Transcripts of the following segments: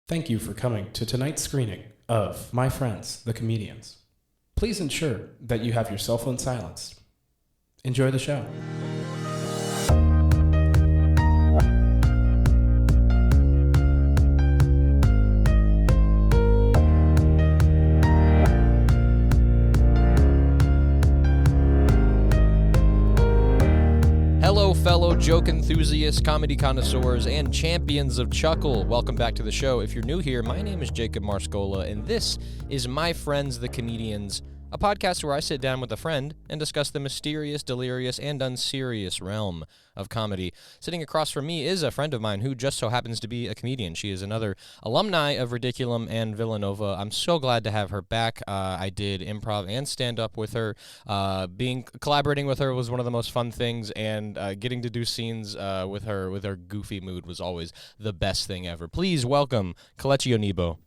Thank you for coming to tonight's screening of My Friends, the Comedians. Please ensure that you have your cell phone silenced. Enjoy the show. Hello, fellow joke enthusiasts, comedy connoisseurs, and champions of chuckle. Welcome back to the show. If you're new here, my name is Jacob Marscola, and this is My Friends, the Comedians, a podcast where I sit down with a friend and discuss the mysterious, delirious, and unserious realm of comedy. Sitting across from me is a friend of mine who just so happens to be a comedian. She is another alumni of Ridiculum and Villanova. I'm so glad to have her back. I did improv and stand-up with her. Collaborating with her was one of the most fun things, and getting to do scenes with her goofy mood was always the best thing ever. Please welcome Kelechi Onuigbo.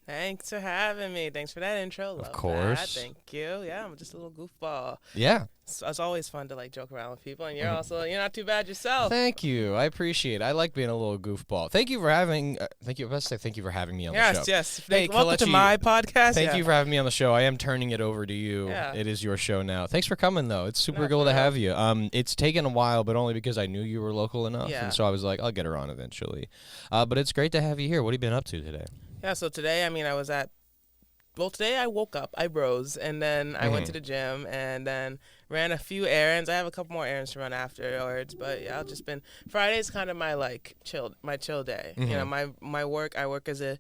Thanks for having me. Thanks for that intro. Of course. Thank you. Yeah, I'm just a little goofball. Yeah. It's always fun to joke around with people, and you're not too bad yourself. Thank you. I appreciate it. I like being a little goofball. Thank you for having. Thank you for having me on the show. Yes. Hey, welcome to Kelechi, my podcast. Thank you for having me on the show. I am turning it over to you. Yeah. It is your show now. Thanks for coming, though. It's super No, cool for to real. have you. It's taken a while, but only because I knew you were local enough, Yeah. and so I was like, I'll get her on eventually. But it's great to have you here. What have you been up to today? Yeah, so today, today I woke up, I rose, and then I went to the gym, and then ran a few errands. I have a couple more errands to run afterwards, but yeah, I've just been, Friday's kind of my chill day. You know, my work, I work as a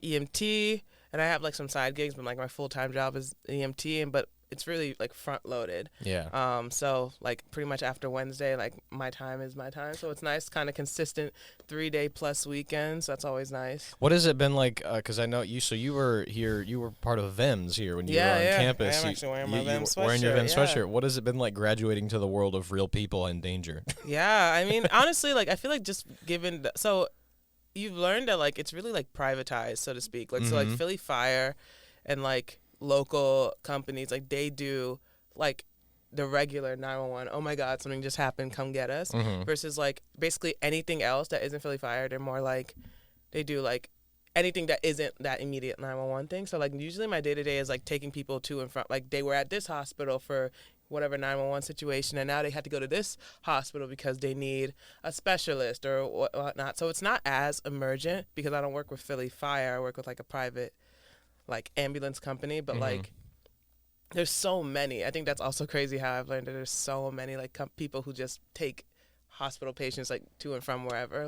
EMT, and I have some side gigs, but my full-time job is EMT, but it's really front loaded. Yeah. So pretty much after Wednesday, my time is my time. So it's nice, kind of consistent 3-day plus weekends. That's always nice. What has it been like? Because I know you. So you were here. You were part of VEMS here when you were on campus. I am actually wearing my VEMS sweatshirt. Wearing your VEMS sweatshirt. What has it been like graduating to the world of real people in danger? Yeah, I mean, honestly, I feel just given so you've learned that it's really privatized, so to speak. So Philly Fire and local companies, they do the regular 911, oh my god, something just happened, come get us, versus basically anything else that isn't Philly Fire. They're more they do anything that isn't that immediate 911 thing. So usually my day-to-day is taking people to and from, they were at this hospital for whatever 911 situation, and now they had to go to this hospital because they need a specialist or whatnot. So it's not as emergent because I don't work with Philly Fire. I work with a private ambulance company, but there's so many. I think that's also crazy how I've learned that there's so many people who just take hospital patients to and from wherever,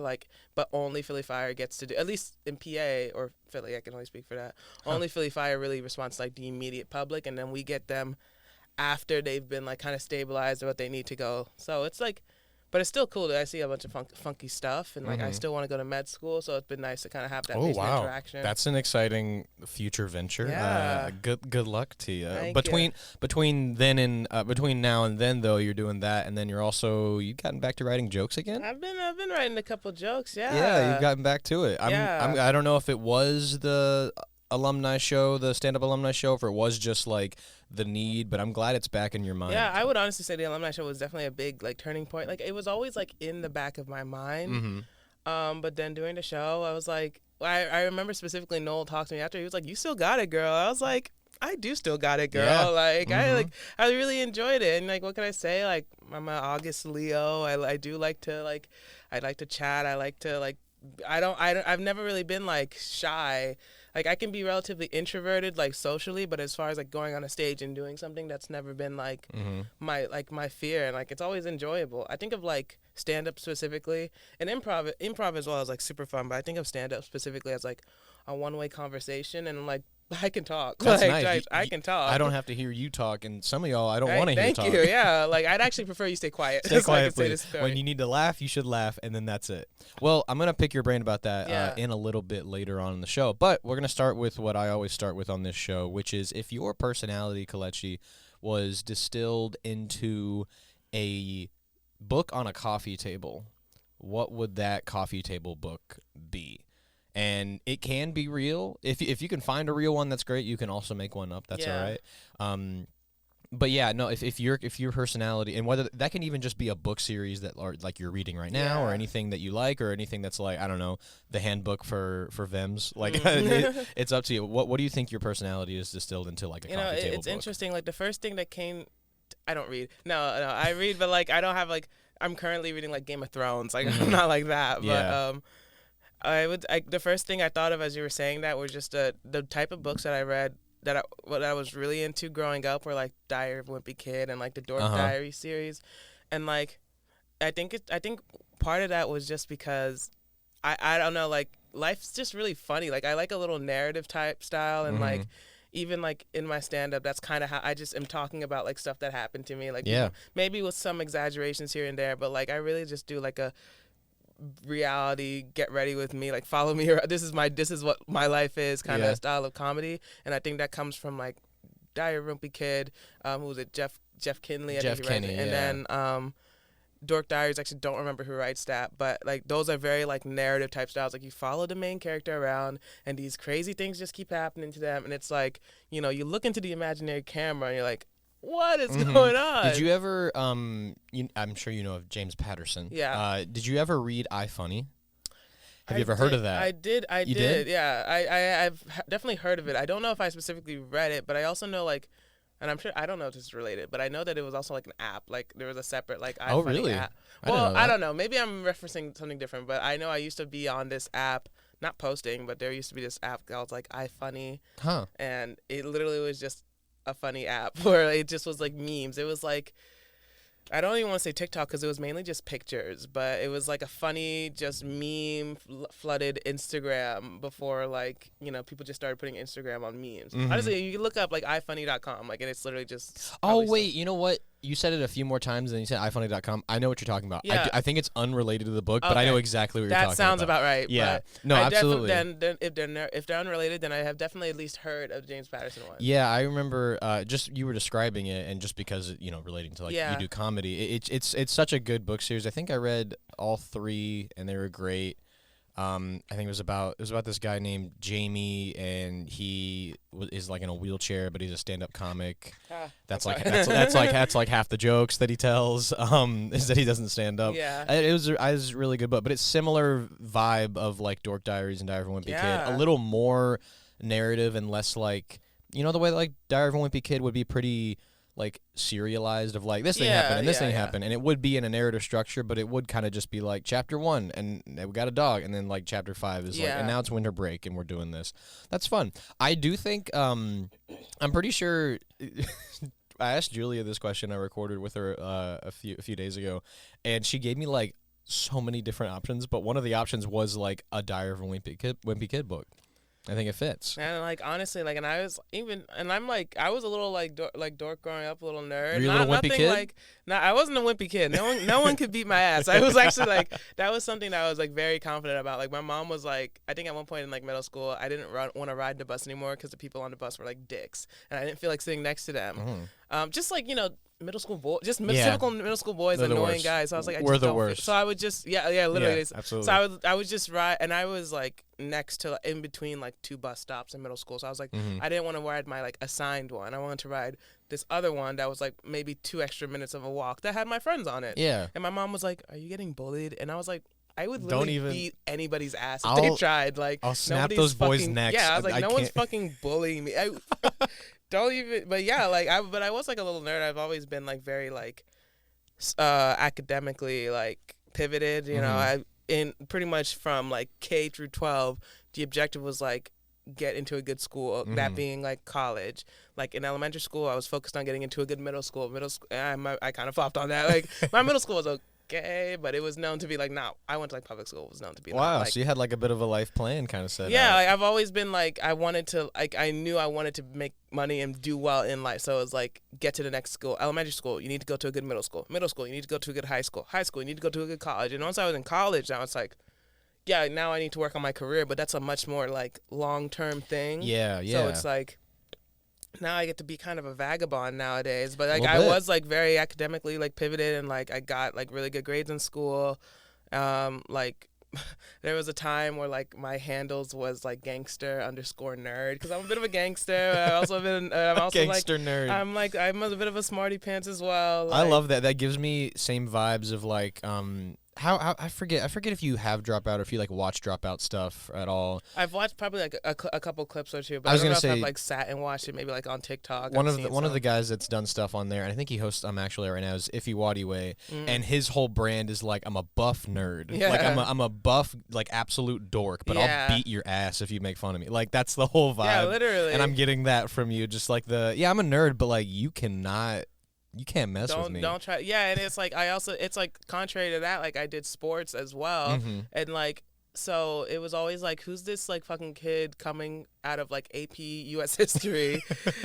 but only Philly Fire gets to do, at least in PA or Philly, I can only speak for that. Only Philly Fire really responds to the immediate public, and then we get them after they've been kind of stabilized or what they need to go. So it's but it's still cool that I see a bunch of funky stuff, and I still want to go to med school, so it's been nice to kind of have that patient interaction. That's an exciting future venture. Yeah. Good luck to you. Thank you. Between now and then, though, you're doing that, and then you've gotten back to writing jokes again. I've been writing a couple jokes. Yeah, you've gotten back to it. I don't know if it was the alumni show, the stand-up alumni show, if it was just the need, but I'm glad it's back in your mind. Yeah, I would honestly say the alumni show was definitely a big turning point. It was always in the back of my mind. But then during the show, I was I remember specifically Noel talked to me after. He was like, "You still got it, girl." I was like, I do still got it, girl. Yeah. I really enjoyed it, and what can I say? I'm an August Leo. I do like to I like to chat. I like to I've never really been shy. I can be relatively introverted socially, but as far as going on a stage and doing something, that's never been my fear, and it's always enjoyable. I think of stand up specifically, and improv as well is super fun, but I think of stand up specifically as a one-way conversation, and I'm I can talk. That's nice. I can talk. I don't have to hear you talk, and some of y'all I don't want to hear talk. Thank you. Yeah, I'd actually prefer you stay quiet. Stay quiet, so please. When you need to laugh, you should laugh, and then that's it. Well, I'm gonna pick your brain about that in a little bit later on in the show, but we're gonna start with what I always start with on this show, which is if your personality, Kelechi, was distilled into a book on a coffee table, what would that coffee table book be? And it can be real. If you can find a real one, that's great. You can also make one up. That's all right. But yeah, no. If your personality, and whether that can even just be a book series that are like you're reading right now, or anything that you like, or anything that's like, I don't know, the handbook for Vims. Like it's up to you. What do you think your personality is distilled into, like a coffee table it's book? interesting. Like the first thing that came, I don't read. No, I read, but like I don't have like. I'm currently reading like Game of Thrones. Like I'm not like that. Yeah. But the first thing I thought of as you were saying that were just the type of books that I read what I was really into growing up were like Diary of a Wimpy Kid and like the Dork Diary series, and like I think part of that was just because I don't know, like life's just really funny. Like I like a little narrative type style, and like even like in my stand up, that's kind of how I just am talking about like stuff that happened to me, like maybe with some exaggerations here and there, but like I really just do like a reality, get ready with me, like follow me around. This is what my life is kind of style of comedy, and I think that comes from like Diary of a Wimpy Kid, who was it, Jeff Kinley, and then Dork Diaries, actually don't remember who writes that, but like those are very like narrative type styles. Like you follow the main character around and these crazy things just keep happening to them, and it's like, you know, you look into the imaginary camera and you're like, what is going on? Did you ever I'm sure you know of James Patterson. Yeah. Did you ever read iFunny? Have you ever heard of that? I did. You did? Yeah. I've definitely heard of it. I don't know if I specifically read it, but I also know like, and I'm sure, I don't know if this is related, but I know that it was also like an app. Like there was a separate like iFunny really? app. Well, I don't know. Maybe I'm referencing something different, but I know I used to be on this app, not posting, but there used to be this app called like iFunny. And it literally was just a funny app where it just was like memes. It was like, I don't even want to say TikTok because it was mainly just pictures, but it was like a funny, just meme flooded Instagram before, like, you know, people just started putting Instagram on memes. Honestly, you can look up like ifunny.com, like, and it's literally just. Oh wait, you know what? You said it a few more times than you said ifunny.com. I know what you're talking about. Yeah. I think it's unrelated to the book, but I know exactly what you're talking about. That sounds about right. Yeah. No, absolutely. Then if they're unrelated, then I have definitely at least heard of James Patterson one. Yeah, I remember just you were describing it, and just because, you know, relating to like you do comedy, it's such a good book series. I think I read all 3 and they were great. I think it was about this guy named Jamie, and he is like in a wheelchair, but he's a stand-up comic. That's like half the jokes that he tells. Is that he doesn't stand up. Yeah, it was a really good book, but it's similar vibe of like Dork Diaries and Diary of a Wimpy Kid. A little more narrative and less like, you know, the way that, like Diary of a Wimpy Kid would be pretty like serialized of like this thing happened and this thing happened, and it would be in a narrative structure, but it would kind of just be like chapter 1 and we got a dog, and then like chapter 5 is like, and now it's winter break and we're doing this. That's fun. I do think I'm pretty sure I asked Julia this question. I recorded with her a few days ago, and she gave me like so many different options, but one of the options was like a Diary of a Wimpy Kid book. I think it fits. And like honestly, like, and I was I was a little like dork growing up, a little nerd. Were you a little wimpy kid? Like, I wasn't a wimpy kid. No one could beat my ass. I was actually like, that was something that I was like very confident about. Like my mom was like, I think at one point in like middle school, I didn't want to ride the bus anymore because the people on the bus were like dicks, and I didn't feel like sitting next to them. Just like, you know, middle school boy, just typical middle school boys, annoying guys. So I was like, we're the worst. So I would just literally. Absolutely. So I would just ride, and I was like next to, in between like 2 bus stops in middle school. So I was like, I didn't want to ride my like assigned one. I wanted to ride this other one that was like maybe 2 extra minutes of a walk that had my friends on it. Yeah. And my mom was like, "Are you getting bullied?" And I was like, I would literally beat anybody's ass if they tried. Like, I'll snap those boys' necks. Yeah, I was like, no one's fucking bullying me. Don't even. But yeah, like I was like a little nerd. I've always been like very like academically like pivoted. You know, in pretty much from like K through 12, the objective was like get into a good school. That being like college. Like in elementary school, I was focused on getting into a good middle school. I kind of flopped on that. Like my middle school was okay, but it was known to be like, I went to like public school. It was known to be wow. Like, so you had like a bit of a life plan kind of set. Yeah, like, I've always been like, I knew I wanted to make money and do well in life. So it was like, get to the next school. Elementary school, you need to go to a good middle school. Middle school, you need to go to a good high school. High school, you need to go to a good college. And once I was in college, now it's like, yeah, now I need to work on my career, but that's a much more like long-term thing. Yeah. So it's like, now I get to be kind of a vagabond nowadays, but like I was like very academically like pivoted, and like I got like really good grades in school, like there was a time where like my handles was like gangster_nerd because I'm a bit of a gangster. I'm also Gangster nerd. I'm a bit of a smarty pants as well. I love that. That gives me same vibes of like how I forget if you have Dropout or if you like watch Dropout stuff at all. I've watched probably like a couple clips or two, but I was don't gonna know say, if I've like sat and watched it maybe like on TikTok. One of the guys that's done stuff on there, and I think he hosts actually right now, is Ify Wadiwe, and his whole brand is like, I'm a buff nerd. Yeah. Like I'm a buff like absolute dork, but Yeah. I'll beat your ass if you make fun of me. Like that's the whole vibe. Yeah, literally. And I'm getting that from you, just like I'm a nerd, but like you can't mess with me. Don't try. Yeah, and it's like it's like contrary to that, like I did sports as well, and like so it was always like, who's this like fucking kid coming out of like AP US history,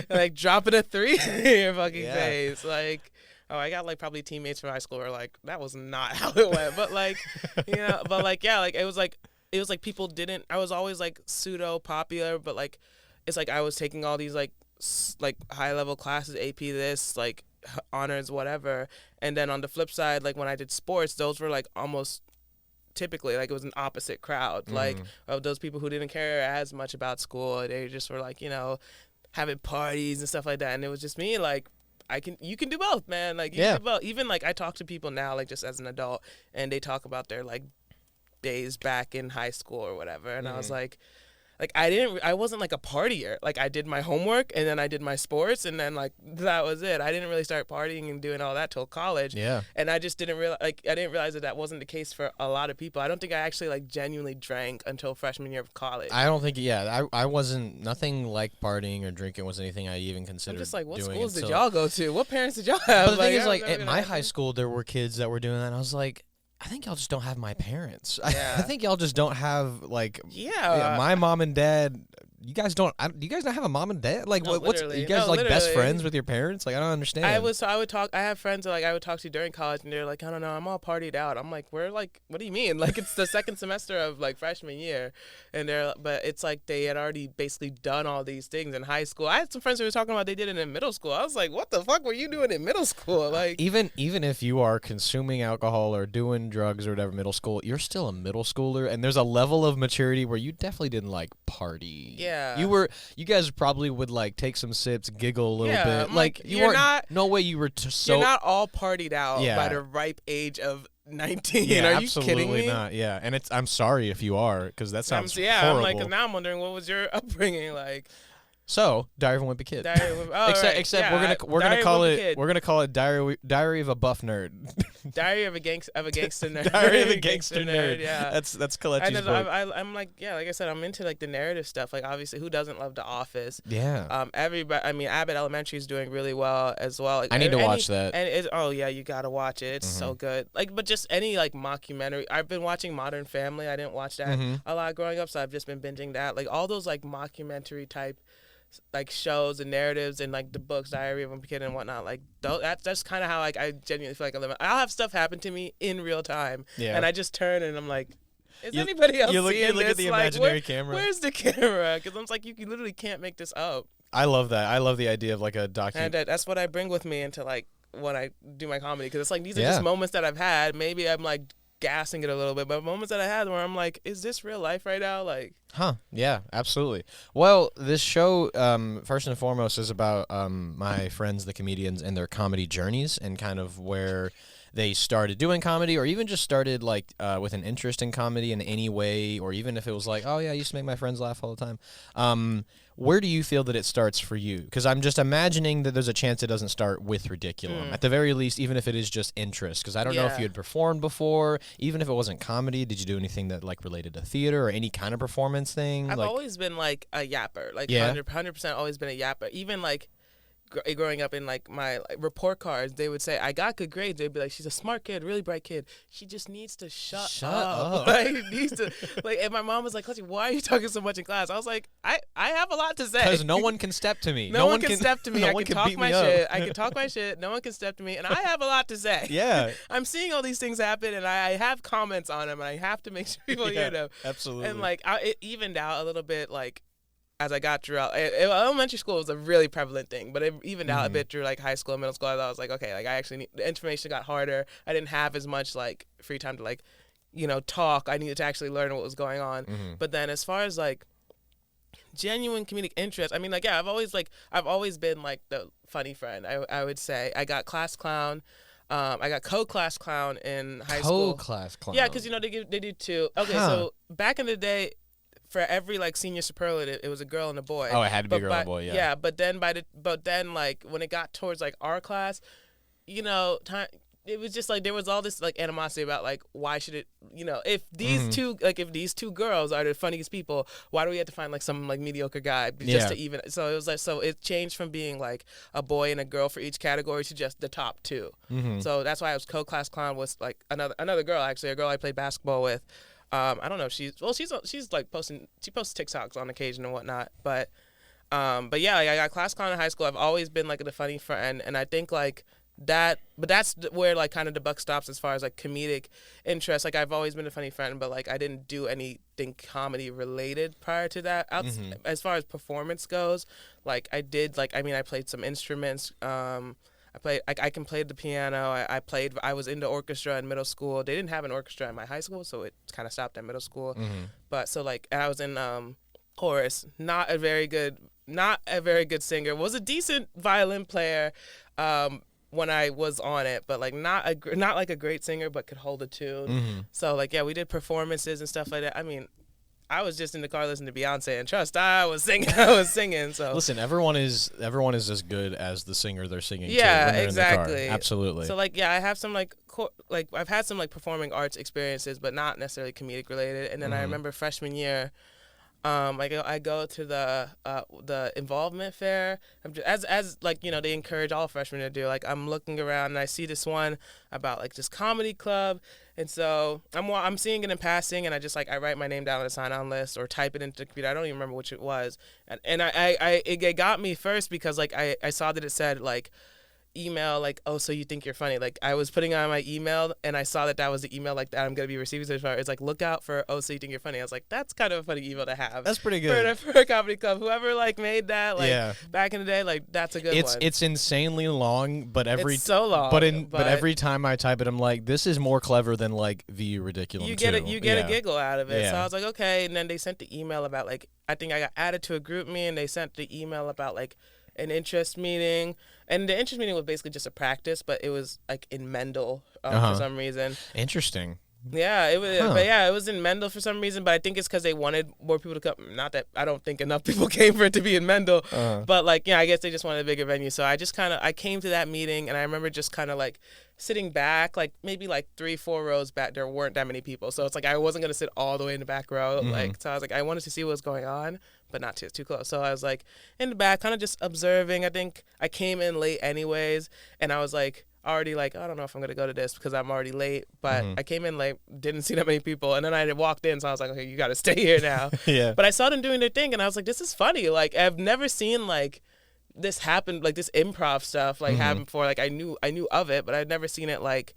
like dropping a 3 in your fucking face, like. Oh, I got like probably teammates from high school who were like, that was not how it went, but like, but like yeah, like it was like people didn't. I was always like pseudo popular, but like it's like I was taking all these like high level classes, AP this, like honors, whatever. And then on the flip side, like when I did sports, those were like almost typically like it was an opposite crowd, like of those people who didn't care as much about school. They just were like, having parties and stuff like that. And it was just me like, you can do both, man. Like you can do both. Even like I talk to people now, like just as an adult, and they talk about their like days back in high school or whatever. And I was like I wasn't like a partier. Like I did my homework and then I did my sports and then like that was it. I didn't really start partying and doing all that till college. Yeah. And I just didn't realize that wasn't the case for a lot of people. I don't think I actually like genuinely drank until freshman year of college. I don't think. Yeah, I wasn't. Nothing like partying or drinking was anything I even considered. I'm just like, what doing schools did until- y'all go to? What parents did y'all have? But the thing is, like, at at my high school, there were kids that were doing that, and I was like, I think y'all just don't have my parents. Yeah. I think y'all just don't have, like, Yeah. my mom and dad. You guys don't. Do you guys not have a mom and dad? Like, No, what's literally. you guys No, like best literally. friends with your parents? Like, I don't understand. I would talk. I have friends that like I would talk to during college, and they're like, I don't know, I'm all partied out. I'm like, we're like, what do you mean? Like it's the second semester of like freshman year, and but it's like they had already basically done all these things in high school. I had some friends who were talking about they did it in middle school. I was like, what the fuck were you doing in middle school? Like even if you are consuming alcohol or doing drugs or whatever middle school, you're still a middle schooler, and there's a level of maturity where you definitely didn't like party. Yeah. You guys probably would like take some sips, giggle a little Yeah, bit. I'm Like like, you you're weren't. not- No way you were so. you're not all partied out Yeah. by the ripe age of 19. Yeah, Are you absolutely kidding me? not. Yeah, and I'm sorry if you are, because that sounds I'm horrible. like, 'cause now I'm wondering what was your upbringing like. So, Diary of a Wimpy Kid. Except Yeah, we're gonna Diary call of a it Kid. we're gonna call it Diary of a Buff Nerd. Diary of a gangster nerd. Diary of a Gangster Nerd. Yeah. That's And Kelechi's then book. I'm like, yeah, like I said, I'm into like the narrative stuff. Like obviously, who doesn't love The Office? Yeah. Everybody. I mean, Abbott Elementary is doing really well as well. Like, I need to watch that. And you gotta watch it. It's so good. Like, but just any like mockumentary. I've been watching Modern Family. I didn't watch that a lot growing up, so I've just been binging that. Like all those like mockumentary type like shows and narratives and like the books, Diary of a Kid and whatnot. Like that's kind of how like I genuinely feel like I live. I'll have stuff happen to me in real time, and I just turn and I'm like, is anybody else you seeing look this? at the Like, imaginary camera. Where's the camera? Because I'm like, you literally can't make this up. I love that. I love the idea of like a And that's what I bring with me into like when I do my comedy. Because it's like these are Yeah. just moments that I've had. Maybe I'm like gassing it a little bit, but moments that I had where I'm like, is this real life right now? Like, Huh. Yeah, absolutely. Well, this show, first and foremost, is about my friends, the comedians, and their comedy journeys and kind of where they started doing comedy or even just started like with an interest in comedy in any way, or even if it was like, oh, yeah, I used to make my friends laugh all the time. Where do you feel that it starts for you? Because I'm just imagining that there's a chance it doesn't start with Ridiculum. At the very least, even if it is just interest. Because I don't know if you had performed before. Even if it wasn't comedy, did you do anything that like related to theater or any kind of performance thing? I've like, always been like a yapper, like Yeah. 100% always been a yapper. Even like growing up in like my report cards, they would say I got good grades. They'd be like, she's a smart kid, really bright kid. She just needs to shut up. Like needs to like. And my mom was like, Kelechi, why are you talking so much in class? I was like, I have a lot to say. Because no one can step to me. No one can step to me. No I one can can talk beat my me up. shit. I can talk my shit. No one can step to me, and I have a lot to say. Yeah. I'm seeing all these things happen, and I have comments on them, and I have to make sure people hear them. Absolutely. And like, it evened out a little bit, like as I got through elementary school was a really prevalent thing, but it evened out a bit through like high school and middle school. I was like, okay, like I actually the information got harder. I didn't have as much like free time to like talk. I needed to actually learn what was going on. But then as far as like genuine comedic interest, I mean, like, yeah, I've always been like the funny friend. I would say I got class clown. I got co-class clown in high school. Co-class clown. Yeah, because they do two. Okay, so back in the day, for every like senior superlative, it was a girl and a boy. Oh, it had to be a girl and a boy. Yeah. Yeah, but then like when it got towards like our class, it was just like there was all this like animosity about like why should it, if these two girls are the funniest people, why do we have to find like some like mediocre guy just to even? So it was like, so it changed from being like a boy and a girl for each category to just the top two. So that's why I was co-class clown was like another girl, actually, a girl I played basketball with. I don't know if she's like posts TikToks on occasion and whatnot, but yeah, like, I got class clown in high school. I've always been like the funny friend, and I think like that, but that's where like kind of the buck stops as far as like comedic interest. Like I've always been a funny friend, but like I didn't do anything comedy related prior to that. As far as performance goes, like I played some instruments. I can play the piano. I was into orchestra in middle school. They didn't have an orchestra in my high school, so it kind of stopped at middle school. But so like I was in chorus. Not a very good singer. Was a decent violin player when I was on it, but like not like a great singer, but could hold a tune. So like, yeah, we did performances and stuff like that. I mean, I was just in the car listening to Beyonce and trust. I was singing. So listen, everyone is as good as the singer they're singing to. Yeah, exactly. Absolutely. So like, yeah, I have some like I've had some like performing arts experiences, but not necessarily comedic related. And then I remember freshman year, I go to the involvement fair. As like, they encourage all freshmen to do. Like I'm looking around and I see this one about like this comedy club. And so I'm seeing it in passing, and I write my name down on a sign-on list or type it into the computer. I don't even remember which it was, and it got me first because like I saw that it said like email like, oh, so you think you're funny. Like I was putting on my email and I saw that was the email like that I'm gonna be receiving so far. It's like, look out for, oh, so you think you're funny. I was like, that's kind of a funny email to have. That's pretty good for a comedy club. Whoever like made that back in the day, like that's a good one. It's insanely long, but it's so long. But every time I type it, I'm like, this is more clever than like the Ridiculum. You get a giggle out of it. So I was like, okay. And then they sent the email about like, I think I got added to a group me, and they sent the email about like an interest meeting, and the interest meeting was basically just a practice, but it was like in Mendel for some reason. Interesting. Yeah, it was. But yeah, it was in Mendel for some reason. But I think it's because they wanted more people to come. Not that I don't think enough people came for it to be in Mendel. But like, yeah, I guess they just wanted a bigger venue. So I came to that meeting, and I remember just kind of like sitting back, like maybe like 3-4 rows back. There weren't that many people, so it's like I wasn't gonna sit all the way in the back row. Like, so I was like, I wanted to see what was going on, but not too close. So I was like in the back, kind of just observing. I think I came in late anyways, and I was like already like, I don't know if I'm gonna go to this because I'm already late. But I came in late, didn't see that many people, and then I walked in, so I was like, okay, you gotta stay here now. Yeah. But I saw them doing their thing, and I was like, this is funny. Like I've never seen like this happen, like this improv stuff like happen before. Like I knew of it, but I'd never seen it like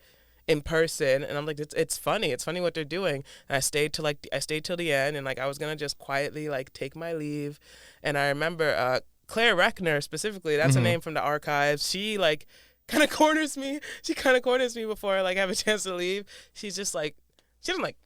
in person, and I'm like, it's funny what they're doing. And I stayed till the end, and like I was gonna just quietly like take my leave. And I remember Claire Reckner specifically, that's a name from the archives. She like kind of corners me before I like have a chance to leave. She's just like, she doesn't like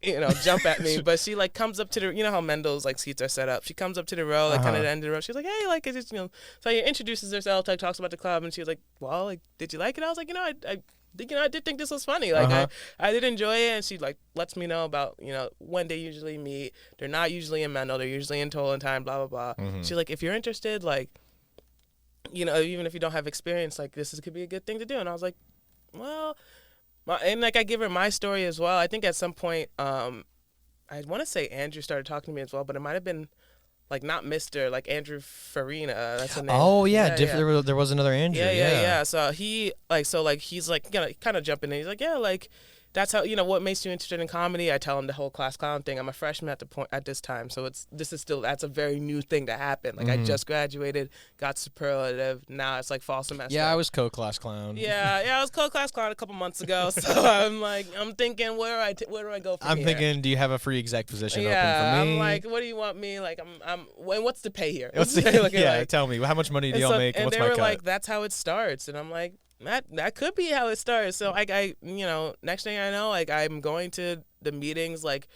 jump at me, but she like comes up to the, how Mendel's like seats are set up. She comes up to the row, like kind of the end of the row. She's like, hey, like, it's just, so she introduces herself, like talks about the club, and she was like, well, like, did you like it? I was like, I did think this was funny. Like I did enjoy it. And she like lets me know about, when they usually meet. They're not usually in Mendel. They're usually in Tollentine, blah, blah, blah. She's like, if you're interested, like, even if you don't have experience, like could be a good thing to do. And I was like, well, and like I give her my story as well. I think at some point, I want to say Andrew started talking to me as well, but it might have been like not Mr. like Andrew Farina. That's the name. Oh yeah, there was another Andrew. Yeah. So he's like kind of jumping in. He's like, yeah, like that's how, what makes you interested in comedy. I tell him the whole class clown thing. I'm a freshman at this time, so that's a very new thing to happen. Like I just graduated, got superlative. Now it's like fall semester. Yeah, I was co-class clown. Yeah, I was co-class clown a couple months ago. So I'm thinking, where do I go from here? I'm thinking, do you have a free exec position open for me? I'm like, what do you want me? Like and what's the pay here? Tell me, how much money do y'all make? And what's they my were cut? like, that's how it starts, and I'm like, that could be how it started. So I next thing I know, like I'm going to the meetings like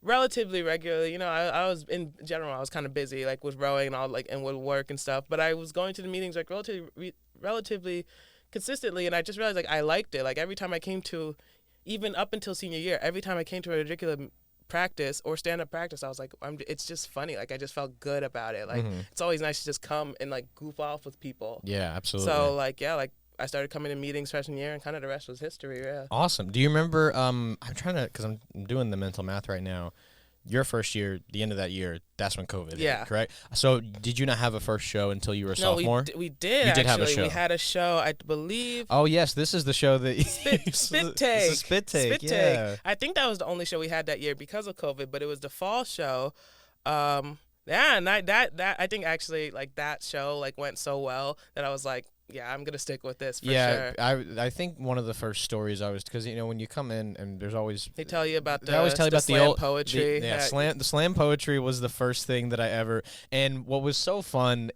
relatively regularly. I was in general, I was kind of busy like with rowing and all like and with work and stuff, but I was going to the meetings like relatively consistently, and I just realized like I liked it. Like every time I came to, even up until senior year, every time I came to a Ridiculum practice or stand-up practice, I was like, it's just funny. Like I just felt good about it. Like it's always nice to just come and like goof off with people. Yeah, absolutely. So like I started coming to meetings freshman year, and kind of the rest was history. Yeah. Awesome. Do you remember? I'm trying to, because I'm doing the mental math right now. Your first year, the end of that year, that's when COVID hit, correct? So did you not have a first show until you were a sophomore? We did. You did actually. have a show. We had a show, I believe. Oh yes, this is the show that Spit Take. Spit Take. I think that was the only show we had that year because of COVID, but it was the fall show. And that I think actually like that show like went so well that I was like, yeah, I'm gonna stick with this for sure. I think one of the first stories I was, because when you come in and there's always they tell you about the slam poetry. The slam poetry was the first thing that I ever, and what was so fun,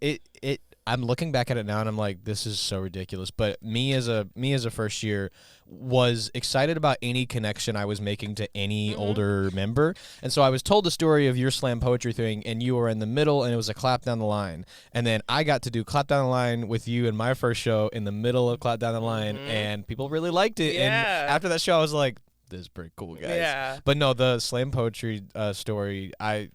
I'm looking back at it now and I'm like, this is so ridiculous. But me as a first year was excited about any connection I was making to any older member. And so I was told the story of your slam poetry thing, and you were in the middle, and it was a clap down the line. And then I got to do clap down the line with you in my first show in the middle of clap down the line, and people really liked it. Yeah. And after that show, I was like, this is pretty cool, guys. Yeah. But no, the slam poetry story, I've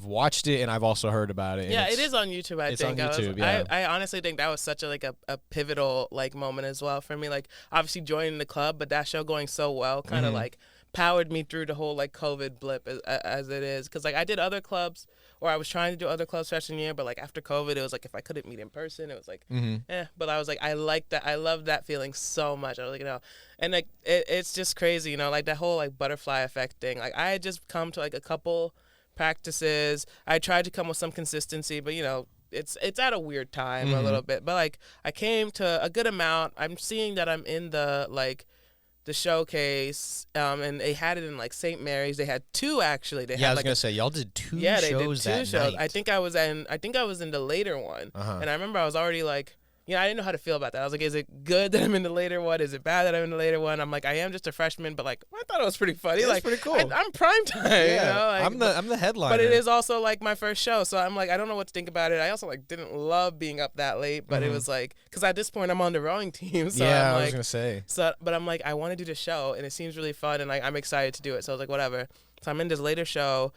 watched it and I've also heard about it. Yeah, it is on YouTube. I think it's on YouTube. I honestly think that was such a pivotal like moment as well for me. Like obviously joining the club, but that show going so well kind of like powered me through the whole like COVID blip as it is. Because like I did other clubs, or I was trying to do other clubs freshman year, but like after COVID, it was like if I couldn't meet in person, it was like, But I was like, I like that. I love that feeling so much. I was like, and like it's just crazy, like that whole like butterfly effect thing. Like I had just come to like a couple practices. I tried to come with some consistency, but it's at a weird time a little bit. But like I came to a good amount. I'm seeing that I'm in the showcase, and they had it in like St. Mary's. They had two actually. I was gonna say y'all did two shows they did two that shows. night. I think I was in the later one, and I remember I was already like, I didn't know how to feel about that. I was like, is it good that I'm in the later one? Is it bad that I'm in the later one? I'm like, I am just a freshman, but like, I thought it was pretty funny. It's like, pretty cool. I'm prime time. Yeah, I'm the headliner. But it is also like my first show, so I'm like, I don't know what to think about it. I also like didn't love being up that late, but it was like, because at this point I'm on the rowing team, so I'm like, I was gonna say. So, but I'm like, I want to do the show, and it seems really fun, and like I'm excited to do it. So I was like, whatever. So I'm in this later show.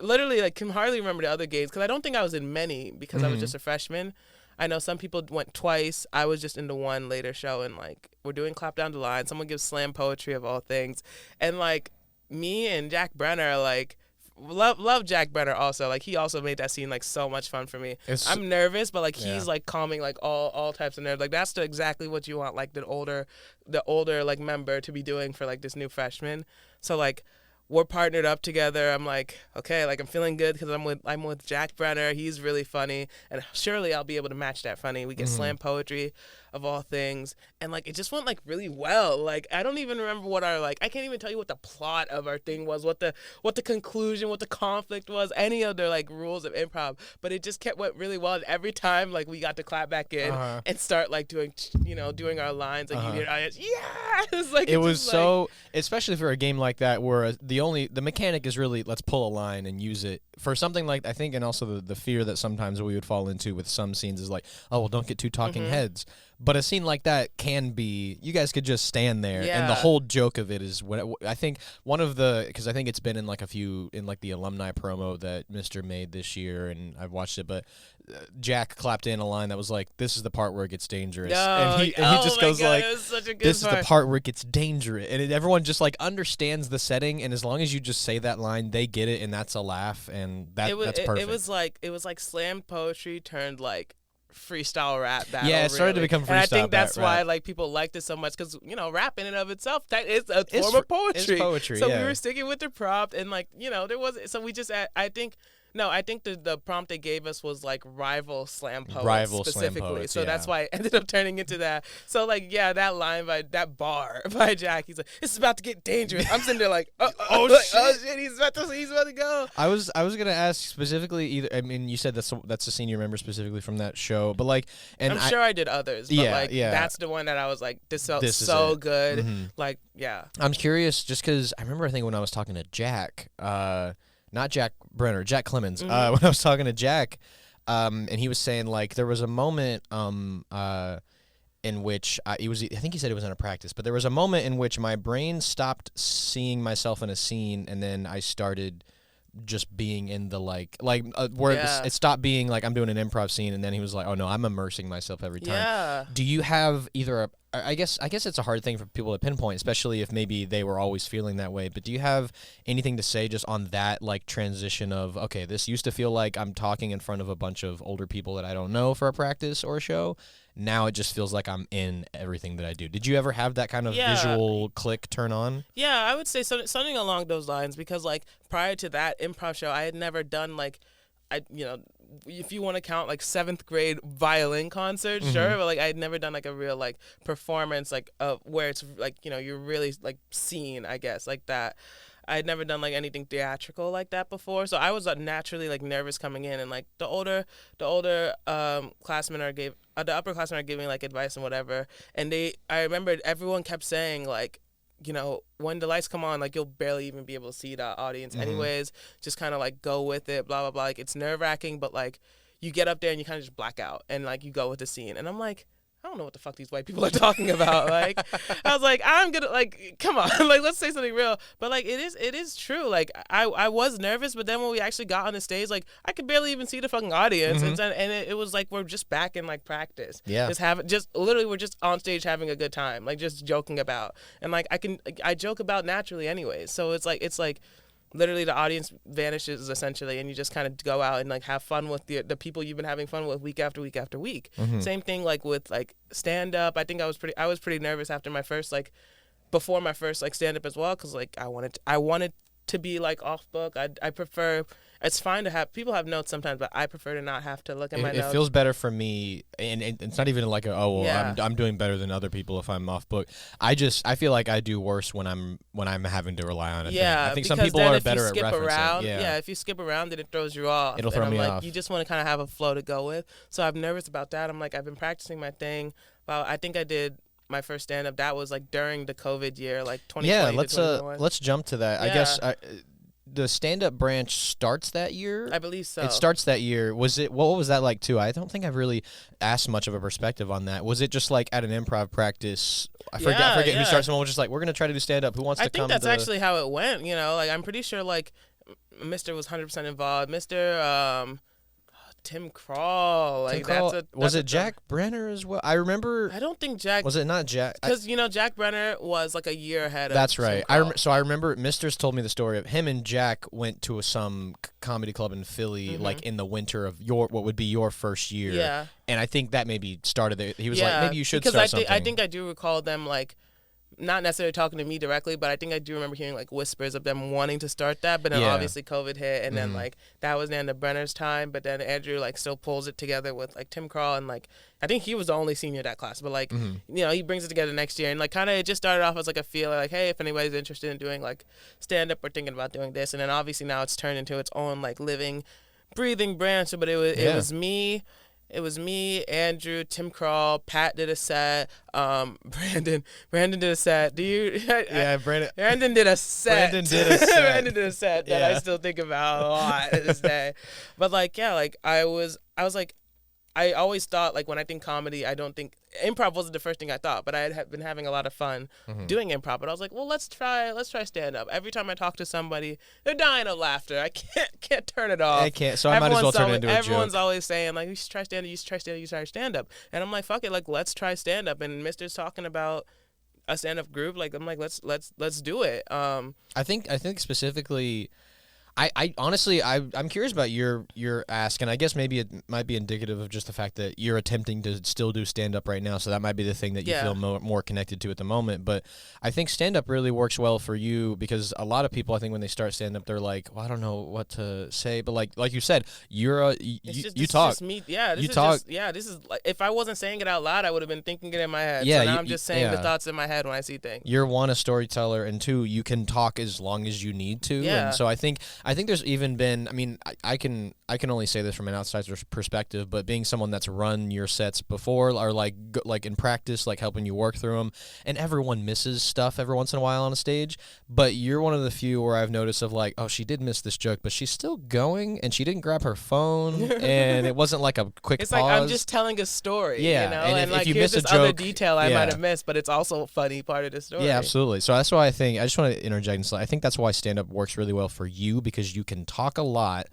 Literally, like, can hardly remember the other games because I don't think I was in many because I was just a freshman. I know some people went twice. I was just in the one later show, and like we're doing clap down the line. Someone gives slam poetry of all things, and like me and Jack Brenner like love Jack Brenner also. Like he also made that scene like so much fun for me. I'm nervous, but like he's like calming like all types of nerves. Like that's exactly what you want like the older like member to be doing for like this new freshman. So like we're partnered up together. I'm like, okay, like I'm feeling good because I'm with Jack Brenner. He's really funny, and surely I'll be able to match that funny. We get slam poetry of all things, and like it just went like really well. Like I don't even remember what I can't even tell you what the plot of our thing was, what the conclusion, what the conflict was, any of the like rules of improv. But it just went really well. And every time like we got to clap back in and start like doing our lines, like you hear audience, yes, like it was so, especially for a game like that where the mechanic is really let's pull a line and use it for something like I think, and also the fear that sometimes we would fall into with some scenes is like, oh well, don't get two talking heads. But a scene like that can be, you guys could just stand there, and the whole joke of it is what I think because I think it's been in like the alumni promo that Mr. made this year, and I've watched it, but Jack clapped in a line that was like, "This is the part where it gets dangerous," and he just goes like, "This is the part where it gets dangerous," and everyone just like understands the setting, and as long as you just say that line, they get it, and that's a laugh, and that's perfect. It was like slam poetry turned like freestyle rap battle. Yeah, it started to become freestyle. And I think that's why rap. like people liked it so much because rap in and of itself is a form of poetry. It's poetry. So we were sticking with the prompt, and like there was, so we just I think No, I think the prompt they gave us was like rival slam poets Slam specifically. poets, so that's why it ended up turning into that. So like, yeah, that line by that bar by Jack, he's like, "It's about to get dangerous." I'm sitting there like, oh shit, he's about to go. I was gonna ask specifically either. I mean, you said that's a scene you remember specifically from that show, but like, and I'm sure I did others. But that's the one that I was like, this felt so good. Mm-hmm. Like, yeah. I'm curious, just because I remember, I think when I was talking to Jack, not Jack Brenner, Jack Clemens. When I was talking to Jack, and he was saying like there was a moment in which I think he said it was in a practice, but there was a moment in which my brain stopped seeing myself in a scene, and then I started just being in the it stopped being like I'm doing an improv scene, and then he was like, "Oh no, I'm immersing myself every time." Yeah. Do you have either I guess it's a hard thing for people to pinpoint, especially if maybe they were always feeling that way. But do you have anything to say just on that like transition of, okay, this used to feel like I'm talking in front of a bunch of older people that I don't know for a practice or a show. Now it just feels like I'm in everything that I do. Did you ever have that kind of visual click turn on? Yeah, I would say something along those lines, because like prior to that improv show, I had never done like, if you want to count like 7th grade violin concert, sure, but like I had never done like a real like performance like where it's like, you're really like seen, I guess, like that. I had never done like anything theatrical like that before, so I was naturally like nervous coming in, and like the older classmen the upperclassmen are giving like advice and whatever, and I remember everyone kept saying like, when the lights come on, like you'll barely even be able to see the audience anyways, just kind of like go with it, blah blah blah. Like it's nerve-wracking, but like you get up there and you kind of just black out and like you go with the scene, and I'm like, I don't know what the fuck these white people are talking about. Like, I was like, I'm gonna like, come on, like let's say something real. But like it is true. Like I was nervous, but then when we actually got on the stage, like I could barely even see the fucking audience, and it was like we're just back in like practice. Yeah. Literally we're just on stage having a good time, like just joking about, and like I joke about naturally anyways. So it's like. Literally, the audience vanishes essentially, and you just kind of go out and like have fun with the people you've been having fun with week after week after week. Same thing like with like stand up. I think I was pretty nervous after before my first like stand up as well, because like I wanted to be like off book. I prefer. It's fine to have people have notes sometimes, but I prefer to not have to look at my notes. It feels better for me, and it's not even like I'm doing better than other people if I'm off book. I feel like I do worse when I'm having to rely on it. Yeah, I think some people are better at referencing. Around, if you skip around, then it throws you off. It'll throw me off. You just want to kind of have a flow to go with. So I'm nervous about that. I'm like, I've been practicing my thing. Well, I think I did my first stand up. That was like during the COVID year, like 2020. Yeah, let's jump to that. Yeah. I guess. The stand-up branch starts that year? I believe so. It starts that year. What was that like, too? I don't think I've really asked much of a perspective on that. Was it just like at an improv practice? I forget who starts. Someone was just like, we're going to try to do stand-up. Who wants to come? I think that's actually how it went. Like I'm pretty sure like Mr. was 100% involved. Mr. Tim Crawl. Like was it Jack Brenner as well? I remember. I don't think Jack. Was it not Jack? Because Jack Brenner was like a year ahead of. That's right. I remember. Mister's told me the story of him and Jack went to some comedy club in Philly, like in the winter of what would be your first year. Yeah. And I think that maybe started there. He was like, maybe you should start something. I think I do recall them like. Not necessarily talking to me directly, but I think I do remember hearing like whispers of them wanting to start that. But then obviously COVID hit, and then like that was the end of Brenner's time. But then Andrew like still pulls it together with like Tim Crawl, and like I think he was the only senior of that class. But like he brings it together next year, and like kind of it just started off as like a feeler, like hey, if anybody's interested in doing like stand up or thinking about doing this, and then obviously now it's turned into its own like living, breathing branch. But it was me. It was me, Andrew, Tim Crawl, Pat did a set, Brandon did a set. Brandon did a set. Brandon did a set that I still think about a lot to this day. But like, I was like, I always thought like when I think comedy, I don't think improv wasn't the first thing I thought, but I had been having a lot of fun doing improv. But I was like, well, let's try stand up. Every time I talk to somebody, they're dying of laughter. I can't turn it off. I can't. So I might as well turn it into a joke. Everyone's always saying like, you should try stand up. You should try stand up. You should try stand up. And I'm like, fuck it. Like, let's try stand up. And Mister's talking about a stand up group. Like, I'm like, let's do it. I think specifically. I honestly, I'm curious about your ask, and I guess maybe it might be indicative of just the fact that you're attempting to still do stand-up right now, so that might be the thing that you feel more connected to at the moment. But I think stand-up really works well for you because a lot of people, I think, when they start stand-up, they're like, well, I don't know what to say. But like you said, you talk. Just me. Yeah, this you is talk. Just, yeah, this is like, if I wasn't saying it out loud, I would have been thinking it in my head. Yeah, so now I'm just saying the yeah. thoughts in my head when I see things. You're one, a storyteller, and two, you can talk as long as you need to. Yeah. And so I think there's even been, I mean, I can only say this from an outsider's perspective, but being someone that's run your sets before or like in practice, like helping you work through them, and everyone misses stuff every once in a while on a stage, but you're one of the few where I've noticed of like, oh, she did miss this joke, but she's still going, and she didn't grab her phone, and it wasn't like a quick It's pause. like I'm just telling a story, yeah, you know, and like if you here's miss this a joke, other detail I yeah. might have missed, but it's also a funny part of the story. Yeah, absolutely. So that's why I just want to interject and say, I think that's why stand-up works really well for you because you can talk a lot,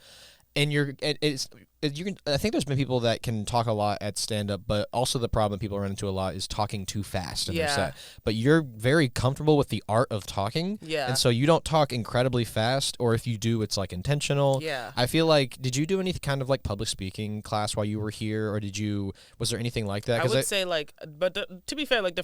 and I think there's been people that can talk a lot at stand-up, but also the problem people run into a lot is talking too fast in their set. But you're very comfortable with the art of talking, and so you don't talk incredibly fast, or if you do, it's like intentional. Yeah. I feel like, did you do any kind of like public speaking class while you were here, or was there anything like that? I would say like, but to be fair, like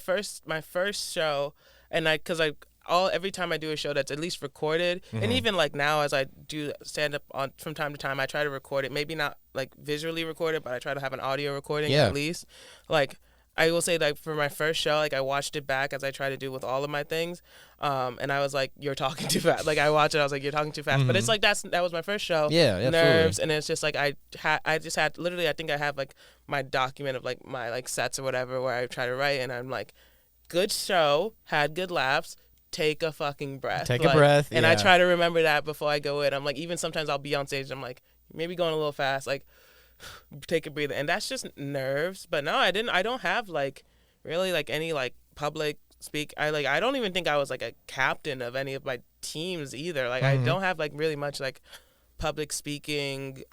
my first show, and every time I do a show that's at least recorded, and even like now as I do stand up from time to time, I try to record it. Maybe not like visually record it, but I try to have an audio recording at least. Like I will say, like for my first show, like I watched it back as I try to do with all of my things, and I was like, "You're talking too fast." Like I watched it, I was like, "You're talking too fast." But it's like that was my first show. Yeah, nerves, and it's just like I just had literally. I think I have like my document of like my like sets or whatever where I try to write, and I'm like, "Good show, had good laughs." Take a fucking breath. Take a breath. And I try to remember that before I go in. I'm like, even sometimes I'll be on stage, I'm like, maybe going a little fast, like, take a breather. And that's just nerves. But no, I don't have like really like any like public speak. I don't even think I was like a captain of any of my teams either. Like I don't have like really much like public speaking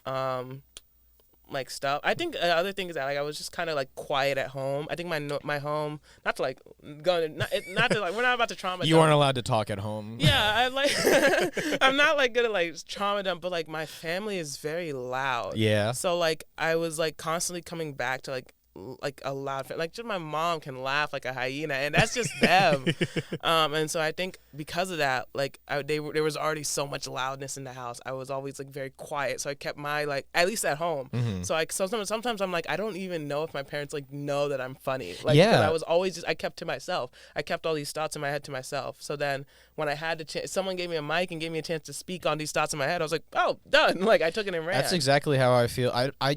like stuff. I think the other thing is that like I was just kind of like quiet at home. I think my home, not to like go not to like, we're not about to trauma you dump. aren't allowed to talk at home. Yeah, I like I'm not like gonna like trauma dump, but like my family is very loud. Yeah. So like I was like constantly coming back to like a loud, like just my mom can laugh like a hyena, and that's just them. And so I think because of that, like there was already so much loudness in the house. I was always like very quiet, so I kept my like, at least at home. So like sometimes I'm like, I don't even know if my parents like know that I'm funny. Like because I was always I kept to myself. I kept all these thoughts in my head to myself. So then when I had the chance, someone gave me a mic and gave me a chance to speak on these thoughts in my head, I was like, oh, done. Like I took it and ran. That's exactly how I feel.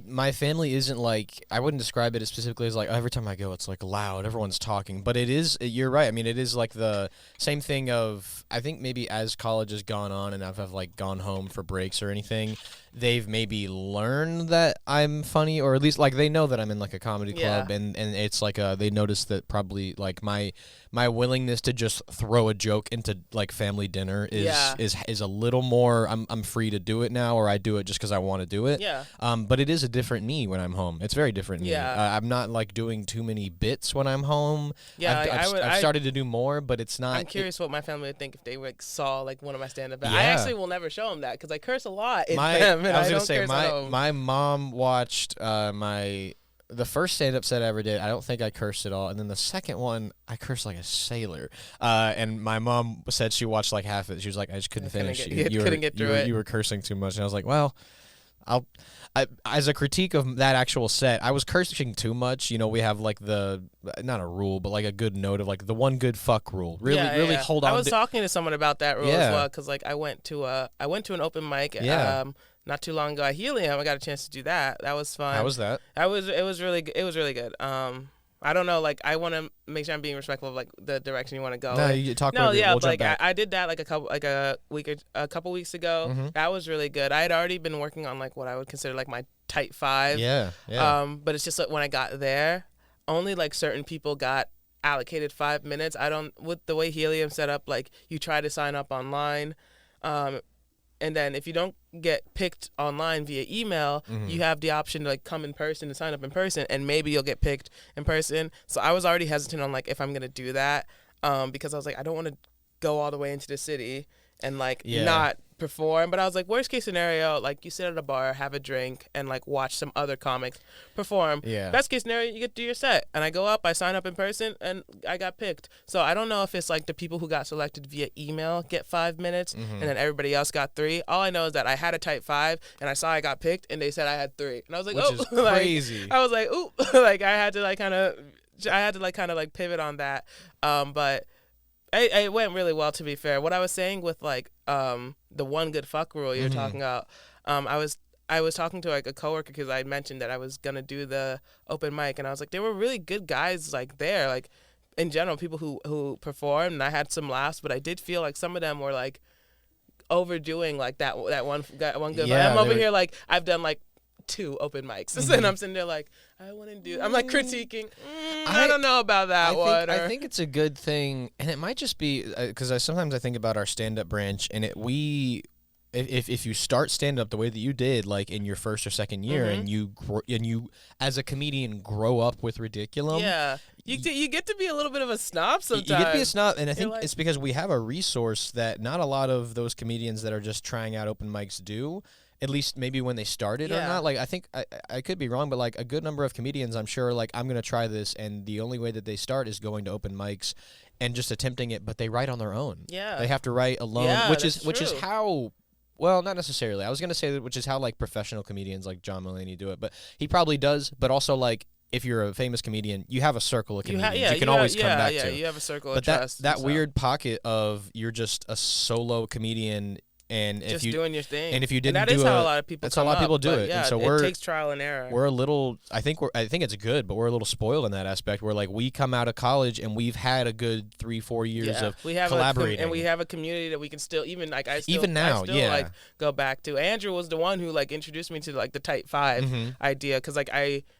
My family isn't like, I wouldn't describe it specifically as like every time I go it's like loud, everyone's talking, but it is, you're right. I mean, it is like the same thing of, I think maybe as college has gone on and I've like gone home for breaks or anything, they've maybe learned that I'm funny, or at least like they know that I'm in like a comedy club, and it's like they notice that probably like my willingness to just throw a joke into like family dinner is a little more, I'm free to do it now, or I do it just because I want to do it. But it is a different me when I'm home. It's very different me. I'm not like doing too many bits when I'm home. I've started to do more, but it's not. I'm curious what my family would think if they like saw like one of my stand-up. I actually will never show them that because I curse a lot in them. I was gonna say my mom watched the first stand-up set I ever did. I don't think I cursed at all, and then the second one I cursed like a sailor. And my mom said she watched like half of it. She was like, I just couldn't finish. Couldn't get through it. You were cursing too much, and I was like, well, as a critique of that actual set, I was cursing too much. You know, we have like not a rule, but like a good note of like the one good fuck rule. Really hold on. I was talking to someone about that rule as well, because like I went to an open mic. Not too long ago at Helium. I got a chance to do that. That was fun. How was that? It was really good. I don't know, like I want to make sure I'm being respectful of like the direction you want to go. No, you talk about it. We'll but like I did that like a couple weeks ago. That was really good. I had already been working on like what I would consider like my tight 5. But it's just like when I got there, only like certain people got allocated 5 minutes. With the way Helium set up, like you try to sign up online, and then if you don't get picked online via email, you have the option to like come in person and sign up in person, and maybe you'll get picked in person. So I was already hesitant on like if I'm gonna do that, because I was like, I don't want to go all the way into the city and like Yeah. not perform. But I was like, worst case scenario, like you sit at a bar, have a drink, and like watch some other comics perform. Yeah. Best case scenario, you get to do your set. And I go up, I sign up in person, and I got picked. So I don't know if it's like the people who got selected via email get 5 minutes, and then everybody else got 3. All I know is that I had a type 5, and I saw I got picked, and they said I had 3. And I was like, Which oh, is like, crazy. I was like, ooh, like I had to like kind of pivot on that. But it went really well, to be fair. What I was saying with like the one good fuck rule you're talking about, I was talking to like a coworker because I mentioned that I was gonna do the open mic, and I was like, there were really good guys like there, like in general, people who performed, and I had some laughs, but I did feel like some of them were like overdoing like that one good. Yeah, I'm over here like I've done like 2 open mics, and I'm sitting there like I want to do. I'm like critiquing. I don't know about that one. I think it's a good thing, and it might just be because sometimes I think about our stand-up branch, and if you start stand-up the way that you did, like in your first or second year, and you as a comedian grow up with Ridiculum, you get to be a little bit of a snob sometimes. You get to be a snob, and I think like, it's because we have a resource that not a lot of those comedians that are just trying out open mics do. At least maybe when they started or not. Like I think I could be wrong, but like a good number of comedians, I'm sure, like I'm gonna try this, and the only way that they start is going to open mics and just attempting it. But they write on their own. Yeah, they have to write alone, yeah, which is how. Well, not necessarily. I was gonna say that, which is how like professional comedians like John Mulaney do it, but he probably does. But also like, if you're a famous comedian, you have a circle of comedians you can always come back to. You have a circle but of trust. That weird pocket of you're just a solo comedian. And just if you doing your thing, and if you didn't and that do is how a lot of people. That's how a lot of people do it. Yeah, and so it takes trial and error. We're a little. I think it's good, but we're a little spoiled in that aspect. Where like we come out of college and we've had a good 3-4 years of collaborating, and we have a community that we can still even like I still like go back to. Andrew was the one who like introduced me to like the type 5 idea, because like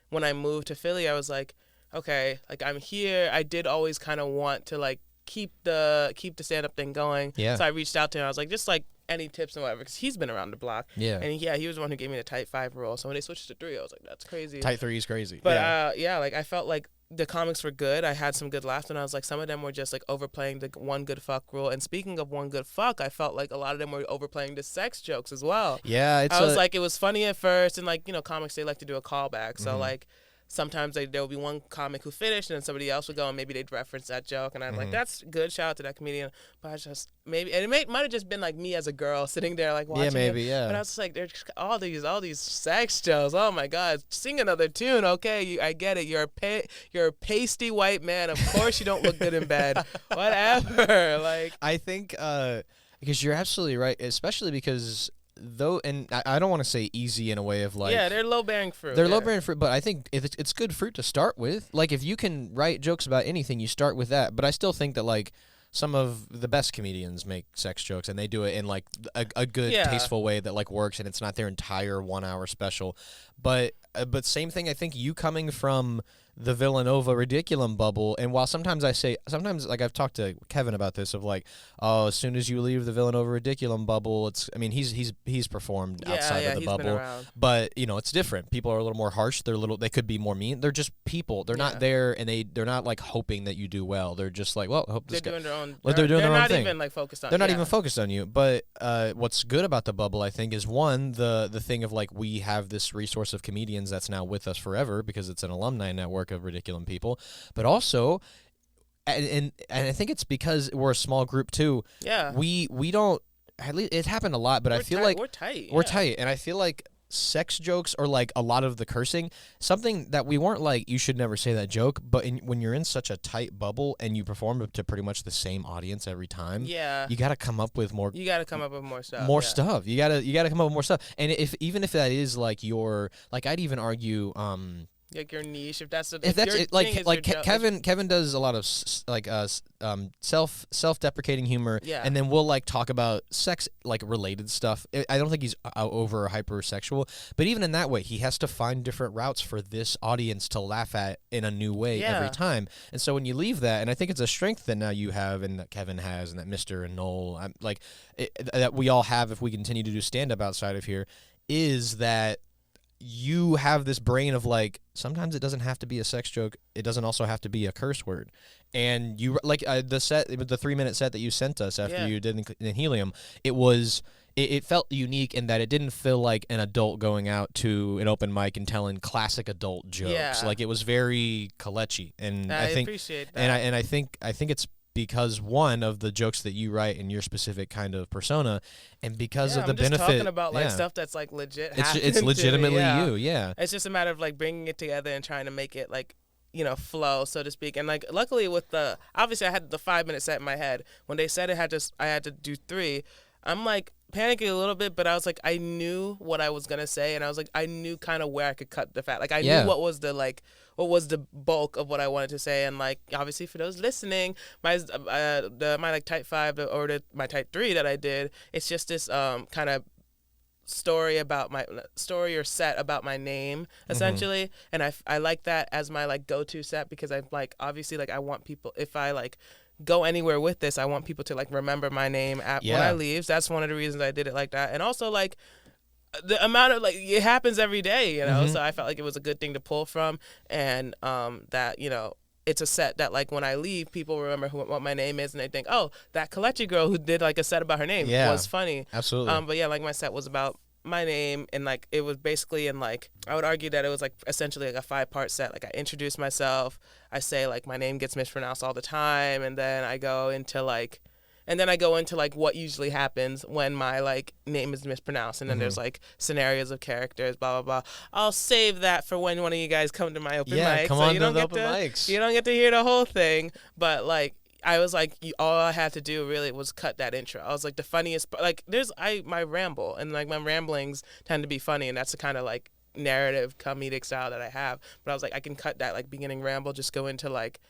when I moved to Philly, I was like, okay, like I'm here. I did always kind of want to like keep the stand up thing going. Yeah. So I reached out to him. I was like, just like any tips and whatever, because he's been around the block. Yeah. And he was the one who gave me the type 5 rule. So when they switched to 3, I was like, that's crazy. Type 3 is crazy. But like I felt like the comics were good. I had some good laughs, and I was like, some of them were just like overplaying the one good fuck rule. And speaking of one good fuck, I felt like a lot of them were overplaying the sex jokes as well. Yeah, I was like, it was funny at first, and like, you know, comics, they like to do a callback. So like sometimes there would be one comic who finished, and then somebody else would go, and maybe they'd reference that joke, and I'm like, that's good, shout out to that comedian. But I just maybe, and it might have just been like me as a girl sitting there like watching But I was just like, there's all these sex jokes. Oh my god, sing another tune, okay? I get it. You're a pasty white man. Of course you don't look good in bed. Whatever. Like I think because you're absolutely right, especially because. Though, and I don't want to say easy in a way of like... Yeah, they're low-bearing fruit. They're low-bearing fruit, but I think it's good fruit to start with. Like, if you can write jokes about anything, you start with that. But I still think that, like, some of the best comedians make sex jokes, and they do it in, like, a good, tasteful way that, like, works, and it's not their entire 1-hour special. But same thing, I think you coming from the Villanova Ridiculum bubble, and while sometimes like I've talked to Kevin about this of like, oh, as soon as you leave the Villanova Ridiculum bubble, he's performed outside of the bubble, but you know it's different. People are a little more harsh. They could be more mean. They're just people. They're not there, and they're not like hoping that you do well. They're just like, well, I hope this guy. Doing their own. They're doing their own thing. They're not even like focused on. They're not even focused on you. But what's good about the bubble, I think, is one the thing of like we have this resource of comedians that's now with us forever because it's an alumni network of Ridiculum people, but also, and I think it's because we're a small group too. Yeah, we don't. At least it happened a lot, but I feel like we're tight. We're tight, and I feel like sex jokes or like a lot of the cursing, something that we weren't like you should never say that joke, but when you're in such a tight bubble and you perform to pretty much the same audience every time, you got to come up with more. You got to come up with more stuff. Stuff. You got to come up with more stuff, and even if that is like your I'd even argue. Like your niche, if that's Kevin does a lot of self-deprecating humor, and then we'll like talk about sex like related stuff. I don't think he's over or hypersexual, but even in that way, he has to find different routes for this audience to laugh at in a new way every time. And so when you leave that, and I think it's a strength that now you have, and that Kevin has, and that Mr. and Noel, that we all have if we continue to do stand-up outside of here, is that you have this brain of like, sometimes it doesn't have to be a sex joke. It doesn't also have to be a curse word. And you like the 3-minute set that you sent us after you did in Helium, it felt unique in that it didn't feel like an adult going out to an open mic and telling classic adult jokes. Yeah. Like it was very Kelechi, and I think appreciate that. and I think it's because one of the jokes that you write in your specific kind of persona, and because of the I'm just benefit. talking about like stuff that's like legit. It's legitimately you. Yeah. It's just a matter of like bringing it together and trying to make it like, you know, flow, so to speak. And like luckily with obviously I had the 5-minute set in my head. When they said I had to do 3, I'm like panicking a little bit, but I was like, I knew what I was gonna say, and I was like, I knew kind of where I could cut the fat. Like I knew what was the bulk of what I wanted to say. And like obviously for those listening, my like type 5 or my type 3 that I did, it's just this kind of story or set about my name essentially. And I like that as my like go-to set, because I'm like, obviously like I want people, if I like go anywhere with this, I want people to like remember my name when I leave. So that's one of the reasons I did it like that. And also like the amount of like, it happens every day, you know. So I felt like it was a good thing to pull from, and that, you know, it's a set that like when I leave, people remember what my name is, and they think, oh, that Kelechi girl who did like a set about her name was funny. Absolutely. But yeah, like my set was about my name, and like it was basically in like, I would argue that it was like essentially like a 5-part set. Like I introduce myself, I say like my name gets mispronounced all the time, and then I go into like what usually happens when my like name is mispronounced, and then there's like scenarios of characters, blah blah blah. I'll save that for when one of you guys come to my open mic. Come on to the open mics. You don't get to hear the whole thing, but like I was like, all I had to do really was cut that intro. I was like, the funniest, like my ramble, and like my ramblings tend to be funny, and that's the kind of like narrative comedic style that I have. But I was like, I can cut that like beginning ramble, just go into like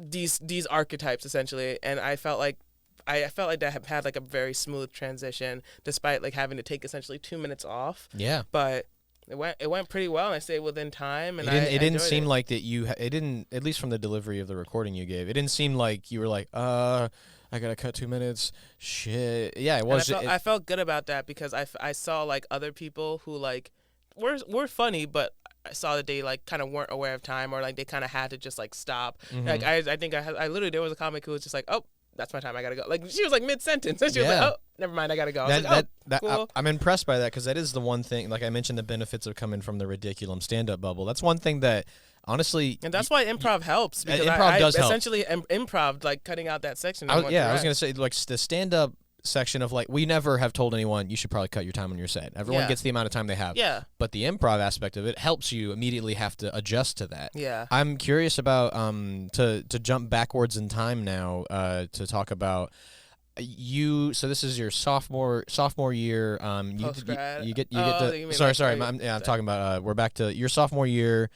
these archetypes essentially, and I felt like that had like a very smooth transition, despite like having to take essentially 2 minutes off. Yeah. But it went pretty well, and I stayed within time, and it didn't seem like that it didn't, at least from the delivery of the recording you gave, it didn't seem like you were like, I gotta cut 2 minutes. Shit. Yeah, it was. I felt good about that, because I saw like other people who like were funny, but I saw that they like kind of weren't aware of time, or like they kind of had to just like stop. Like I think I literally, there was a comic who was just like, oh, that's my time, I gotta go. Like she was like mid-sentence, and she was like, oh, never mind, I gotta go. I was like, cool. I'm impressed by that, because that is the one thing, like I mentioned, the benefits of coming from the Ridiculum stand-up bubble. That's one thing that honestly, and that's why improv helps, because improv does help. Essentially improv, like cutting out that section. I was gonna say, like the stand-up section of like, we never have told anyone you should probably cut your time on your set. Everyone gets the amount of time they have. Yeah. But the improv aspect of it helps you immediately have to adjust to that. Yeah. I'm curious about to jump backwards in time now to talk about you. So this is your sophomore year. You get to sorry. I'm talking about we're back to your sophomore year.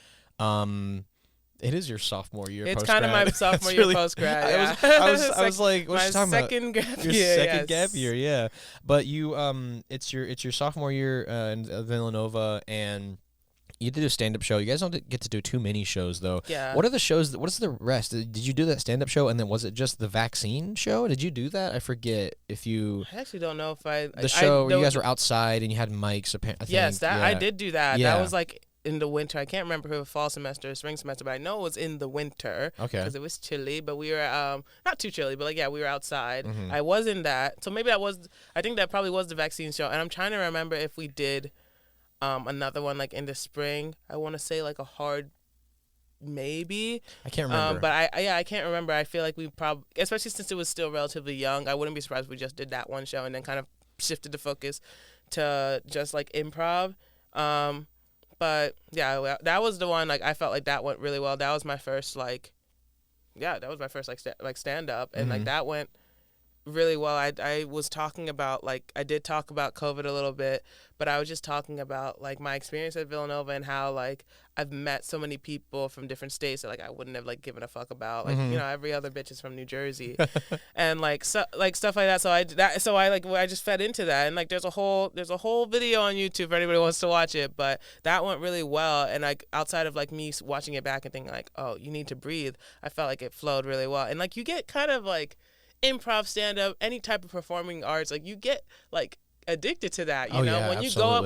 It is your sophomore year. It's kind of my sophomore year post-grad. Yeah. I was like, what's she talking about? Second gap year. Your second gap year, yeah. But you, it's your sophomore year in Villanova, and you did a stand-up show. You guys don't get to do too many shows, though. Yeah. What are the shows? What is the rest? Did you do that stand-up show, and then was it just the vaccine show? Did you do that? I forget if you. I actually don't know if I. The show where you guys were outside and you had mics. Yes, I did do that. Yeah. That was like in the winter. I can't remember if it was fall semester or spring semester, but I know it was in the winter. Okay. Because it was chilly, but we were not too chilly, but like we were outside. I was in that, so maybe I think that probably was the vaccine show, and I'm trying to remember if we did another one like in the spring. I want to say like a hard maybe. I can't remember. But I can't remember. I feel like we probably, especially since it was still relatively young, I wouldn't be surprised if we just did that one show and then kind of shifted the focus to just like improv. But yeah, that was the one, like I felt like that went really well. That was my first like stand up, and like that went really well. I was talking about, like, I did talk about COVID a little bit, but I was just talking about like my experience at Villanova and how like I've met so many people from different states that like I wouldn't have like given a fuck about, like you know, every other bitch is from New Jersey and like so like stuff like that. So I just fed into that, and like there's a whole video on YouTube if anybody wants to watch it. But that went really well, and like outside of like me watching it back and thinking like, oh, you need to breathe, I felt like it flowed really well. And like you get kind of like improv, stand up, any type of performing arts, like you get like addicted to that. You Oh, know, yeah,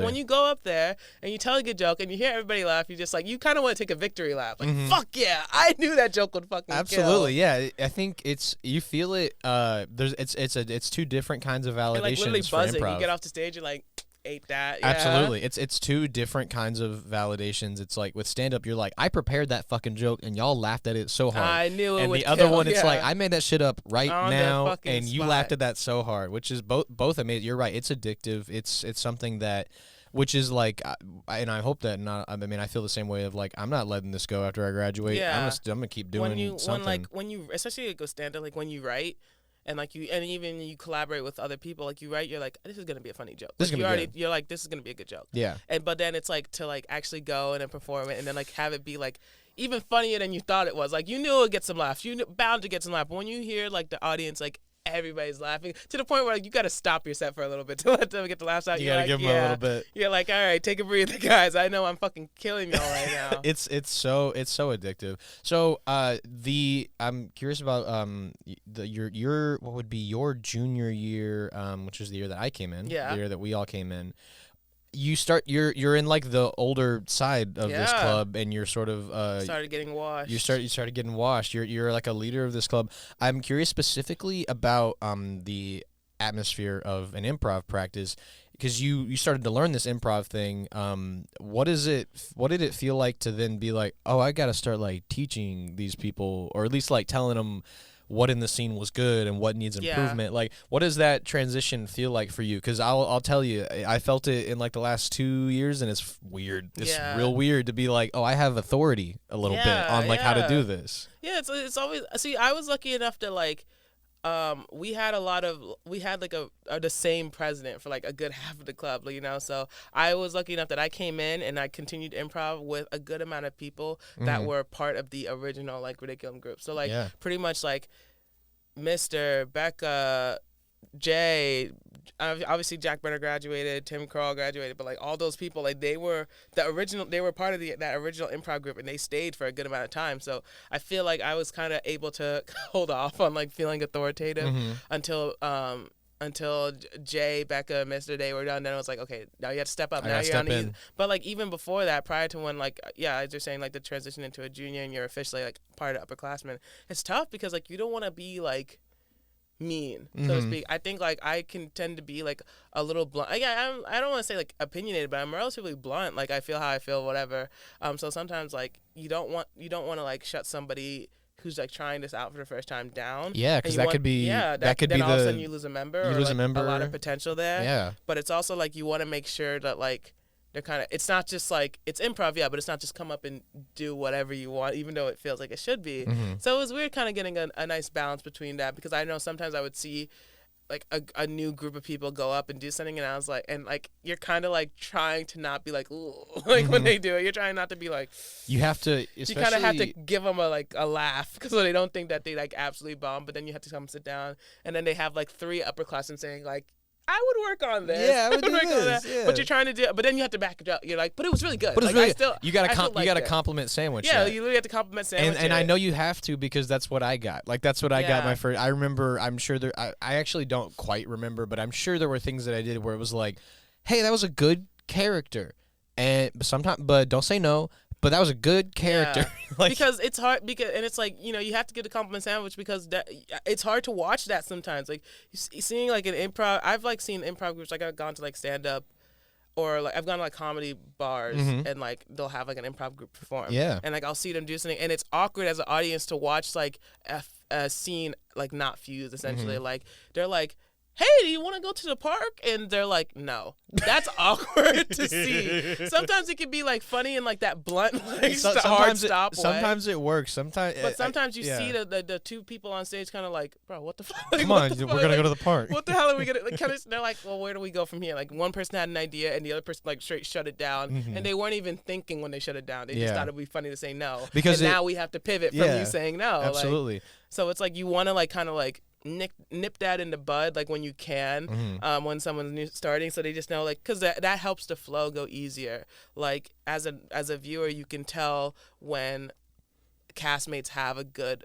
when you go up there and you tell a good joke and you hear everybody laugh, you just like you kind of want to take a victory lap. Like fuck yeah, I knew that joke would fucking Absolutely, kill. yeah. I think you feel it. It's two different kinds of validations You're like literally for buzzing. improv. You get off the stage, you're like, ate that. Yeah. Absolutely. It's two different kinds of validations. It's like with stand up, you're like, I prepared that fucking joke and y'all laughed at it so hard. I knew it and would the other kill, one, it's yeah. like, I made that shit up right On the now fucking and you spot. laughed at that so hard, which is both amazing. You're right. It's addictive. It's something that, which is like, and I hope that not, I mean, I feel the same way of like, I'm not letting this go after I graduate. Yeah. I'm gonna keep doing something. When you, especially like go stand up, like when you write, and like and even you collaborate with other people, like you write, you're like, this is gonna be a funny joke. This is Like, gonna be good. you're like, this is gonna be a good joke. Yeah. But then it's like to like actually go and then perform it, and then like have it be like even funnier than you thought it was. Like you knew it would get some laughs, bound to get some laughs. But when you hear like the audience, like everybody's laughing to the point where like you got to stop your set for a little bit to let them get the laughs out. You You're gotta like, give them a little bit. You're like, all right, take a breather, guys. I know I'm fucking killing y'all right now. It's so addictive. So I'm curious about your what would be your junior year, which is the year that I came in, Yeah. the year that we all came in. You're in like the older side of this Yeah. club, and you're sort of Started getting washed. you started getting washed. You're like a leader of this club. I'm curious specifically about the atmosphere of an improv practice, because you started to learn this improv thing. What did it feel like to then be like, oh, I got to start like teaching these people, or at least like telling them what in the scene was good and what needs improvement? Like, what does that transition feel like for you? Because I'll tell you, I felt it in like the last 2 years, and it's weird. It's real weird to be like, oh, I have authority a little bit on like how to do this. Yeah, it's always, see, I was lucky enough to like, we had like the same president for like a good half of the club, you know. So I was lucky enough that I came in and I continued improv with a good amount of people that were part of the original like Ridiculum group. So like pretty much like Mr. Becca, Jay, obviously Jack Brenner graduated, Tim Kroll graduated, but like all those people, like they were part of that original improv group, and they stayed for a good amount of time. So I feel like I was kind of able to hold off on like feeling authoritative until Jay, Becca, Mr. Day were done. Then I was like, okay, now you have to step up. Now you're on the. But like even before that, prior to when like as you're saying, like the transition into a junior and you're officially like part of upperclassmen, it's tough because like you don't want to be like mean, so to speak. I think like I can tend to be like a little blunt. I don't want to say like opinionated, but I'm relatively blunt. Like I feel how I feel, whatever. So sometimes like you don't want to like shut somebody who's like trying this out for the first time down. Yeah, because that could be that could then be all of a sudden you lose a member. You lose a member. A lot of potential there. Yeah, but it's also like you want to make sure that like they're kind of, it's not just like, it's improv, but it's not just come up and do whatever you want, even though it feels like it should be. So it was weird kind of getting a nice balance between that, because I know sometimes I would see like a new group of people go up and do something, and I was like, and like you're kind of like trying to not be like, ooh, like when they do it, you're trying not to be like, you have to, you kind of have to give them a laugh, because so they don't think that they like absolutely bomb, but then you have to come sit down, and then they have like 3 upperclassmen saying like, I would work on this. Yeah, I would do this. Yeah. But you're trying to do it, but then you have to back it up. You're like, but it was really good. But it was like, really good. You got a compliment sandwich. Yeah, you literally have to compliment sandwich. And I know you have to, because that's what I got. Like that's what I got my first. I remember. I'm sure there. I actually don't quite remember, but I'm sure there were things that I did where it was like, hey, that was a good character, and but don't say no. But that was a good character. Yeah. Like, because it's hard, and it's like, you know, you have to get a compliment sandwich, because it's hard to watch that sometimes. Like seeing like an improv, I've like seen improv groups, like I've gone to like stand up, or like I've gone to like comedy bars, and like they'll have like an improv group perform. Yeah. And like I'll see them do something, and it's awkward as an audience to watch like a scene like not fused, essentially. Like they're like, hey, do you want to go to the park? And they're like, no. That's awkward to see. Sometimes it can be like funny and like that blunt, like hard stop way. Sometimes it works. But sometimes you see the 2 people on stage kind of like, bro, what the fuck? Like, come on, we're going to go to the park. What the hell are we going to, like, they're like, well, where do we go from here? Like one person had an idea and the other person like straight shut it down. And they weren't even thinking when they shut it down. They just thought it'd be funny to say no. Because now we have to pivot from you saying no. Absolutely. Like, so it's like you want to like kind of like nip that in the bud, like when you can, when someone's new starting, so they just know, like, because that helps the flow go easier. Like as a viewer, you can tell when, castmates have a good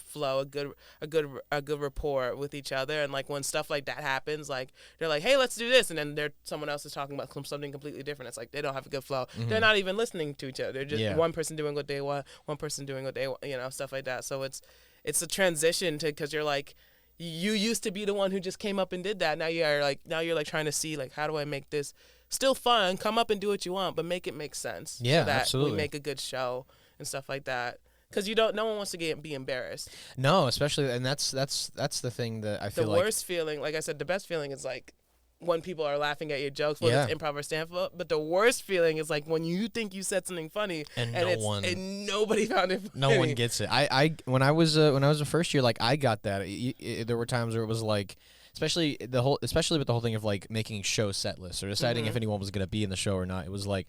flow, a good rapport with each other, and like when stuff like that happens, like they're like, hey, let's do this, and then someone else is talking about something completely different. It's like they don't have a good flow. They're not even listening to each other. They're just one person doing what they want, one person doing what they want, stuff like that. So it's a transition because you're like, you used to be the one who just came up and did that. Now you're like trying to see like, how do I make this still fun? Come up and do what you want, but make it make sense. Yeah, so that absolutely. We make a good show and stuff like that. Because no one wants to be embarrassed. No, especially, and that's the thing that I feel the like. The worst feeling, like I said, the best feeling is like when people are laughing at your jokes, whether it's improv or stand-up. But the worst feeling is like when you think you said something funny and nobody found it funny. No one gets it. I when I was a first year, like I got that. There were times where it was like, especially with the whole thing of like making show set lists or deciding if anyone was gonna be in the show or not. It was like,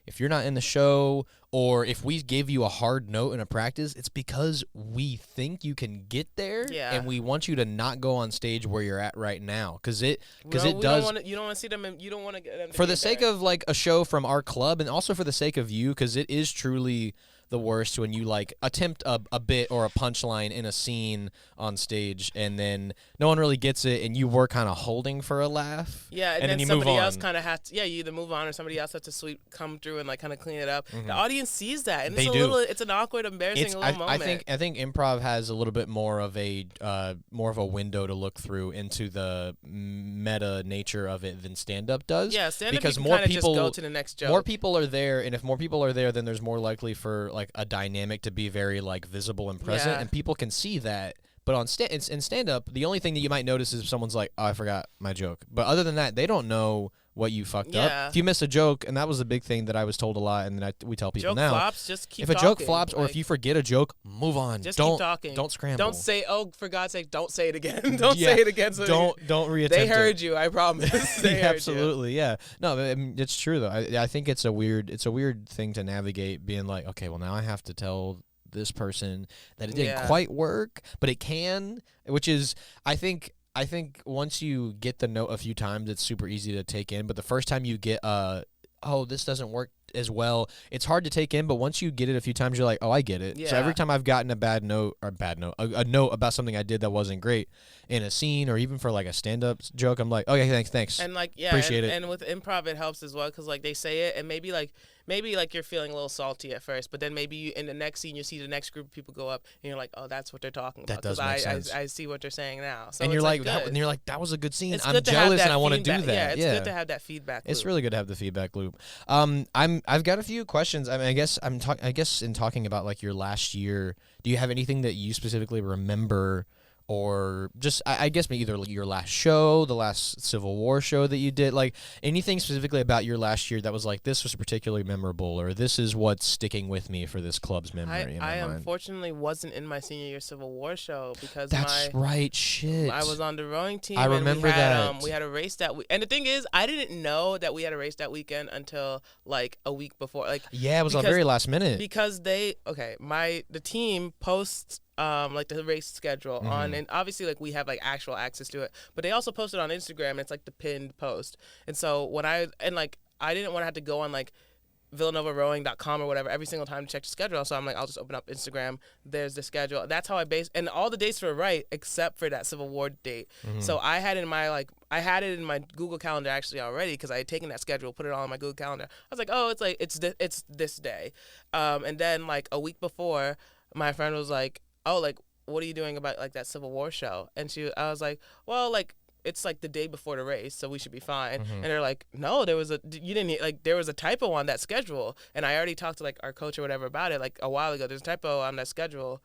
if you're not in the show, or if we gave you a hard note in a practice, it's because we think you can get there, and we want you to not go on stage where you're at right now, because it does. You don't want to see them. You don't want to get them. For the sake of like a show from our club, and also for the sake of you, because it is truly the worst when you like attempt a bit or a punchline in a scene on stage, and then no one really gets it, and you were kind of holding for a laugh. Yeah, and then you somebody move on. else kind of has to. Yeah, you either move on or somebody else has to come through and like kind of clean it up. The audience sees that, and it's an awkward, embarrassing little moment. I think improv has a little bit more of a window to look through into the meta nature of it than stand-up does. Yeah, stand-up because you more can people just go to the next joke. More people are there, and if more people are there, then there's more likely for like a dynamic to be very like visible and present, and people can see that. But in stand-up, the only thing that you might notice is if someone's like, oh, I forgot my joke. But other than that, they don't know what you fucked up. If you miss a joke, and that was a big thing that I was told a lot, and then we tell people joke now. Flops, just keep if a talking. joke flops, or if you forget a joke, move on. Just don't, keep talking. Don't scramble. Don't say, oh, for God's sake, don't say it again. Don't say it again. So don't reattempt They heard you, I promise. They heard absolutely, you. Yeah. No, I mean, it's true though. I think it's a weird thing to navigate, being like, okay, well now I have to tell this person that it didn't quite work, but it can, which is, I think once you get the note a few times, it's super easy to take in. But the first time you get oh, this doesn't work as well, it's hard to take in. But once you get it a few times, you're like, oh, I get it. So every time I've gotten a note about something I did that wasn't great in a scene, or even for like a stand-up joke, I'm like, okay, thanks, and like appreciate it. And with improv, it helps as well, because like they say it, and maybe you're feeling a little salty at first, but then maybe in the next scene you see the next group of people go up, and you're like, oh, that's what they're talking about. That does make sense. I see what they're saying now. So and you're like, that was a good scene. I'm jealous, and I want to do that. Yeah, it's good to have that feedback loop. It's really good to have the feedback loop. I've got a few questions. I mean, I guess in talking about like your last year, do you have anything that you specifically remember, or just I guess maybe either your last show, the last Civil War show that you did, like anything specifically about your last year that was like, this was particularly memorable, or this is what's sticking with me for this club's memory? I unfortunately wasn't in my senior year Civil War show because shit. I was on the rowing team. I remember that. We had a race that week, and the thing is, I didn't know that we had a race that weekend until like a week before. Like, yeah, it was on very last minute because the team posts like the race schedule on, and obviously like we have like actual access to it, but they also post it on Instagram, and it's like the pinned post. And so I didn't want to have to go on like VillanovaRowing.com or whatever every single time to check the schedule, so I'm like, I'll just open up Instagram, there's the schedule. That's how I based, and all the dates were right except for that Civil War date. So I had it in my Google Calendar actually already, because I had taken that schedule, put it all on my Google Calendar. I was like, oh, it's this day, and then like a week before, my friend was like, oh, like, what are you doing about like that Civil War show? And I was like, well, like, it's like the day before the race, so we should be fine. And they're like, no, there was a typo on that schedule, and I already talked to like our coach or whatever about it like a while ago. There's a typo on that schedule.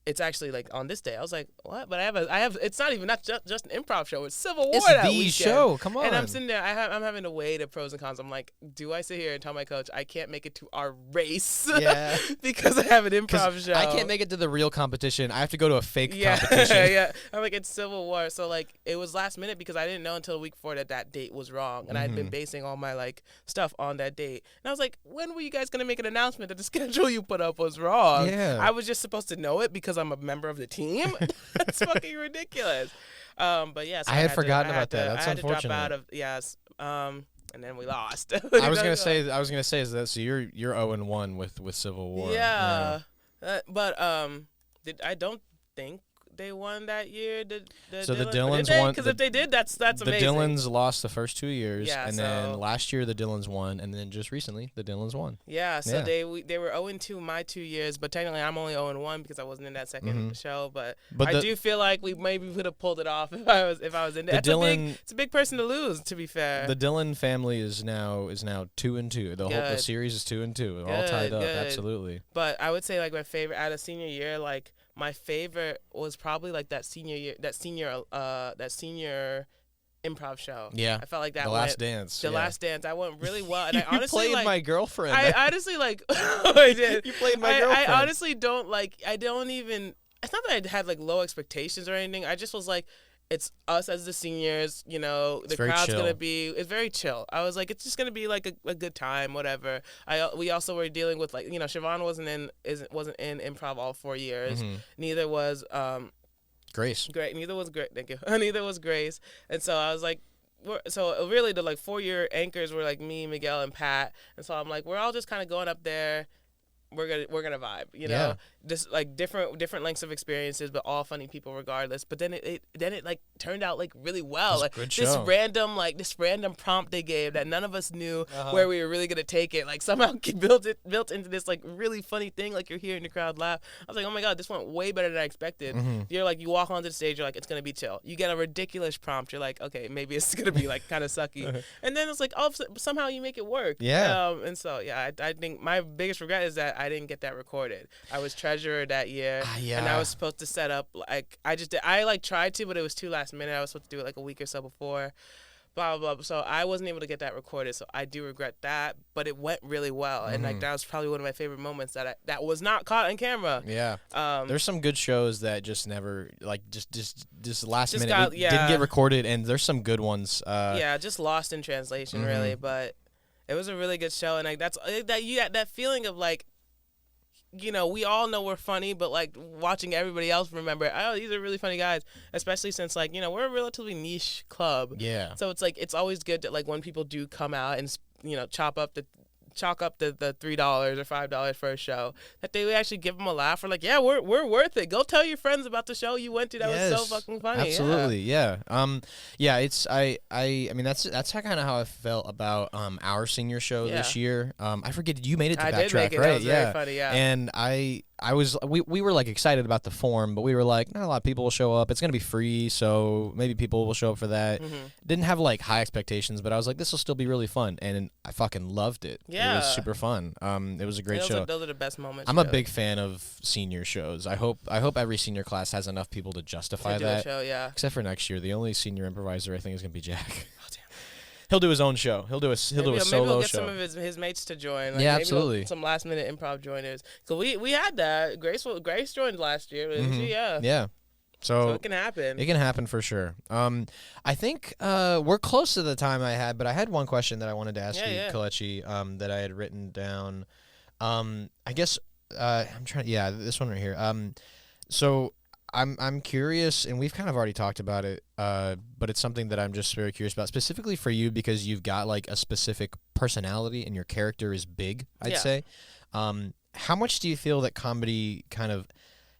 It's actually like on this day. I was like, what? But I have. It's not even just an improv show. It's Civil War. It's that the weekend. show. Come on. And I'm sitting there. I'm having to weigh the pros and cons. I'm like, do I sit here and tell my coach I can't make it to our race? Yeah. because I have an improv show. I can't make it to the real competition. I have to go to a fake competition. Yeah. I'm like, it's Civil War. So like, it was last minute because I didn't know until a week before that date was wrong, and I had been basing all my like stuff on that date. And I was like, when were you guys gonna make an announcement that the schedule you put up was wrong? Yeah. I was just supposed to know it because I'm a member of the team. That's fucking ridiculous. But yes, I had forgotten about that. That's unfortunate. I had to drop out of and then we lost. I was gonna say is that so you're 0-1 with Civil War. Yeah. But I don't think they won that year. So the Dillons Dillons won. Because if they did, that's The amazing. Dillons lost the first 2 years, Yeah, and then last year the Dillons won, and then just recently the Dillons won. Yeah, so Yeah. they were 0-2 my 2 years, but technically I'm only 0-1 because I wasn't in that second show. But I do feel like we maybe would have pulled it off if I was in there. It's a big person to lose, to be fair. The Dillon family is now 2-2. The series is 2-2. They're all tied up. Absolutely. But I would say like my favorite out of senior year, like my favorite was probably like that senior improv show. Yeah. I felt like that The Last Dance. The Last Dance. I went really well. And I honestly played my girlfriend. I honestly like I did. You played my girlfriend. I honestly don't like I don't even it's not that I had like low expectations or anything. I just was like, it's us as the seniors, you know, the crowd's going to be, it's very chill. I was like, it's just going to be like a good time, whatever. We also were dealing with like, you know, Siobhan wasn't in improv all 4 years. Neither was, Grace. Great. Neither was great. Thank you. Neither was Grace. And so I was like, so really the like 4-year anchors were like me, Miguel, and Pat. And so I'm like, we're all just kind of going up there. We're gonna vibe, you know, just like different lengths of experiences, but all funny people regardless. But then it like turned out like really well. Like this random prompt they gave that none of us knew where we were really gonna take it. Like somehow built into this like really funny thing. Like you're hearing the crowd laugh. I was like, oh my god, this went way better than I expected. You're like, you walk onto the stage, you're like, it's gonna be chill. You get a ridiculous prompt, you're like, okay, maybe it's gonna be like kind of sucky. And then it's like, oh, somehow you make it work. And so I think my biggest regret is that I didn't get that recorded. I was treasurer that year, and I was supposed to set up like I tried to, but it was too last minute. I was supposed to do it like a week or so before, blah blah blah. So I wasn't able to get that recorded. So I do regret that, but it went really well, and like that was probably one of my favorite moments that was not caught on camera. Yeah, there's some good shows that just never like just last minute didn't get recorded, and there's some good ones. Just lost in translation really, but it was a really good show, and like you had that feeling of like, you know, we all know we're funny, but like watching everybody else remember, oh, these are really funny guys, especially since like, you know, we're a relatively niche club. Yeah. So it's like, it's always good that like when people do come out and, you know, chalk up the $3 or $5 for a show, that they actually give them a laugh. We're like, yeah, we're worth it. Go tell your friends about the show you went to. That was so fucking funny. Absolutely, yeah. It's I mean that's kind of how I felt about our senior show this year. I forget, you made it to that track, right? That was very funny, And we were like excited about the form, but we were like, not a lot of people will show up. It's gonna be free, so maybe people will show up for that. Didn't have like high expectations, but I was like, this will still be really fun, and I fucking loved it. Yeah, it was super fun. It was a great show. Those are the best moments. I'm a big fan of senior shows. I hope every senior class has enough people to justify that. Show, except for next year, the only senior improviser I think is gonna be Jack. Oh damn. He'll do his own show. He'll do a solo show. Maybe we'll get some of his mates to join. Like, absolutely. Some last minute improv joiners. So we had that. Grace joined last year. Yeah. So it can happen. It can happen for sure. I think we're close to the time I had, but I had one question that I wanted to ask you, Kelechi, that I had written down. I guess I'm trying. Yeah, this one right here. So I'm curious, and we've kind of already talked about it, but it's something that I'm just very curious about, specifically for you because you've got like a specific personality and your character is big, I'd say. How much do you feel that comedy kind of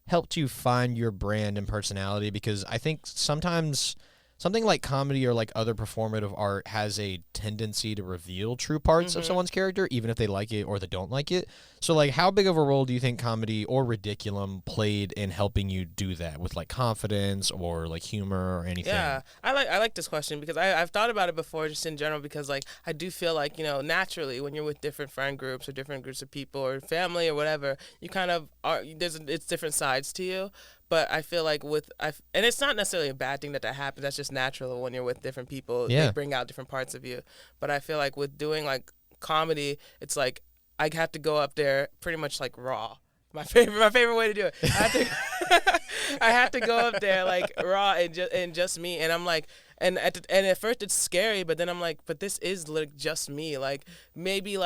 helped you find your brand and personality? Because I think sometimes something like comedy or like other performative art has a tendency to reveal true parts of someone's character, even if they like it or they don't like it. So like, how big of a role do you think comedy or Ridiculum played in helping you do that with like confidence or like humor or anything? Yeah, I like this question because I've thought about it before, just in general, because like I do feel like, you know, naturally when you're with different friend groups or different groups of people or family or whatever, you kind of are, it's different sides to you. But I feel like and it's not necessarily a bad thing that happens. That's just natural when you're with different people. They bring out different parts of you. But I feel like with doing like comedy, it's like I have to go up there pretty much like raw. My favorite way to do it. I have to go up there like raw and just me. And I'm like, and at first it's scary, but then I'm like, but this is like just me. Like maybe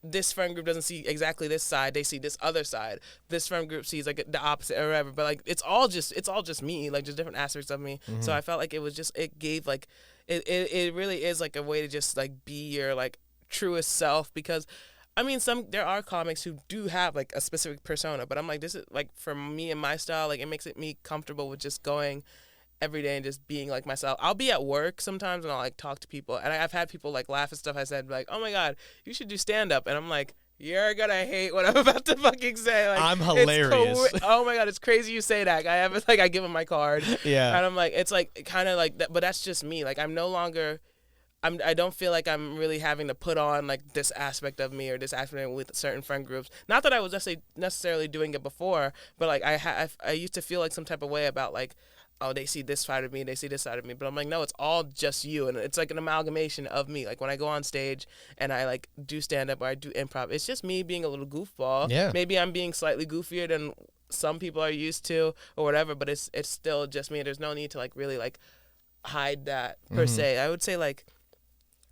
this friend group doesn't see exactly this side, they see this other side. This friend group sees like the opposite or whatever, but like it's all just me, like just different aspects of me. So I felt like it gave like it really is like a way to just like be your like truest self, because I mean, there are comics who do have like a specific persona, but I'm like, this is like for me and my style, like it makes me comfortable with just going every day and just being like myself. I'll be at work sometimes and I'll like talk to people, and I've had people like laugh at stuff I said, like, oh my God, you should do stand up, and I'm like, you're gonna hate what I'm about to fucking say. Like, I'm hilarious. Oh my God, it's crazy you say that. I have like I give him my card. Yeah. And I'm like, it's like kind of like that, but that's just me. Like I'm no longer. I don't feel like I'm really having to put on like this aspect of me or this aspect with certain friend groups. Not that I was necessarily doing it before, but like I used to feel like some type of way about like, oh, they see this side of me, they see this side of me. But I'm like, no, it's all just you. And it's like an amalgamation of me. Like when I go on stage and I like do stand up or I do improv, it's just me being a little goofball. Yeah. Maybe I'm being slightly goofier than some people are used to or whatever, but it's still just me. There's no need to like really like hide that per se. I would say like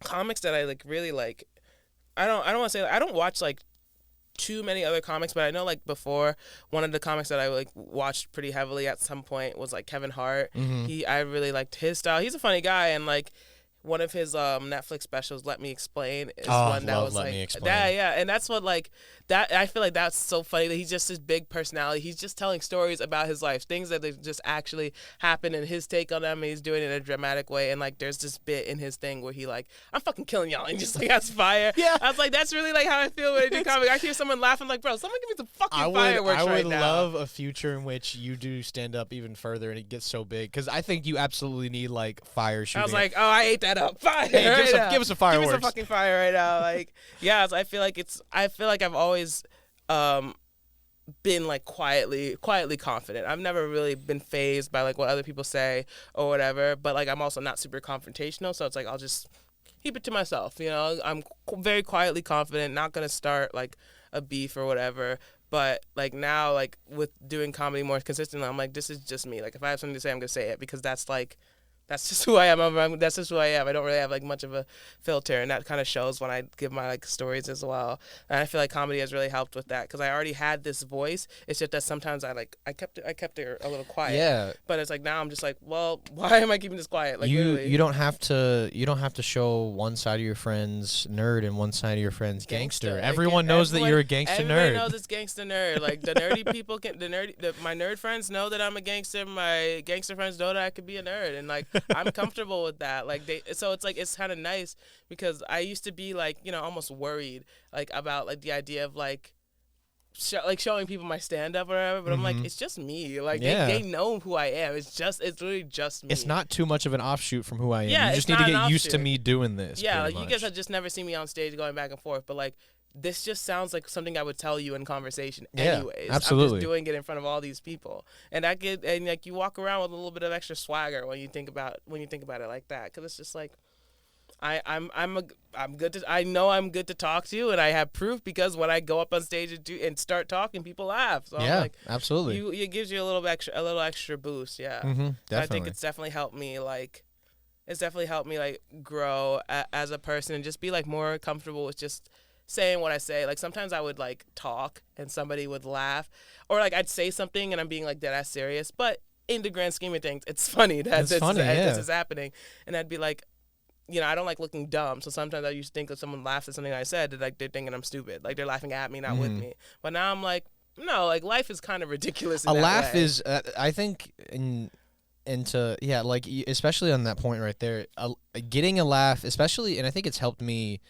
comics that I like really like, I don't want to say, I don't watch like too many other comics, but I know like before, one of the comics that I like watched pretty heavily at some point was like Kevin Hart. I really liked his style. He's a funny guy, and like one of his Netflix specials, Let Me Explain, is one that was like that, yeah, and that's what like that. I feel like that's so funny that he's just this big personality. He's just telling stories about his life, things that they just actually happened, and his take on them. And he's doing it in a dramatic way, and like there's this bit in his thing where he like, I'm fucking killing y'all, and just like has fire. Yeah, I was like, that's really like how I feel when I do comedy. I hear someone laughing, like, bro, someone give me some fucking fireworks right now. I would love a future in which you do stand up even further and it gets so big, because I think you absolutely need like fire shooting. I was like, oh, I ate that up. Fire. Hey, give us a fireworks. Give me some fucking fire right now. Like, yeah, so I feel like I've always been like quietly confident. I've never really been fazed by like what other people say or whatever, but like I'm also not super confrontational, so it's like I'll just keep it to myself, you know. I'm very quietly confident, not going to start like a beef or whatever. But like now, like with doing comedy more consistently, I'm like, this is just me. Like if I have something to say, I'm going to say it, because that's just who I am. That's just who I am. I don't really have like much of a filter, and that kind of shows when I give my like stories as well. And I feel like comedy has really helped with that, because I already had this voice. It's just that sometimes I kept it a little quiet. Yeah. But it's like now I'm just like, well, why am I keeping this quiet? Like you don't have to show one side of your friends nerd and one side of your friends gangster. Like, everyone knows that you're a gangster nerd. Everyone knows it's gangster nerd. Like the nerdy people my nerd friends know that I'm a gangster. My gangster friends know that I could be a nerd, and like I'm comfortable with that. Like so it's like it's kind of nice, because I used to be like, you know, almost worried like about like the idea of like showing people my stand up or whatever, but I'm like, it's just me. Like they know who I am. It's literally just me. It's not too much of an offshoot from who I am. Yeah, you just need to get used to me doing this. Yeah, like you guys have just never seen me on stage going back and forth, but like this just sounds like something I would tell you in conversation anyways. Absolutely. I'm just doing it in front of all these people. And like you walk around with a little bit of extra swagger when you think about it like that, cuz it's just like I'm good to, I know I'm good to talk to, and I have proof, because when I go up on stage and start talking, people laugh. So yeah, I'm like, absolutely. It gives you a little extra boost. Yeah. Definitely. So I think it's definitely helped me grow as a person, and just be like more comfortable with just saying what I say. Like sometimes I would like talk and somebody would laugh, or like I'd say something and I'm being like dead ass serious, but in the grand scheme of things, it's funny that this is happening. And I'd be like, you know, I don't like looking dumb, so sometimes I used to think if someone laughs at something I said, that like they're thinking I'm stupid, like they're laughing at me, not with me. But now I'm like, no, like life is kind of ridiculous. In a that laugh way. is, I think, like especially on that point right there, getting a laugh, especially, and I think it's helped me.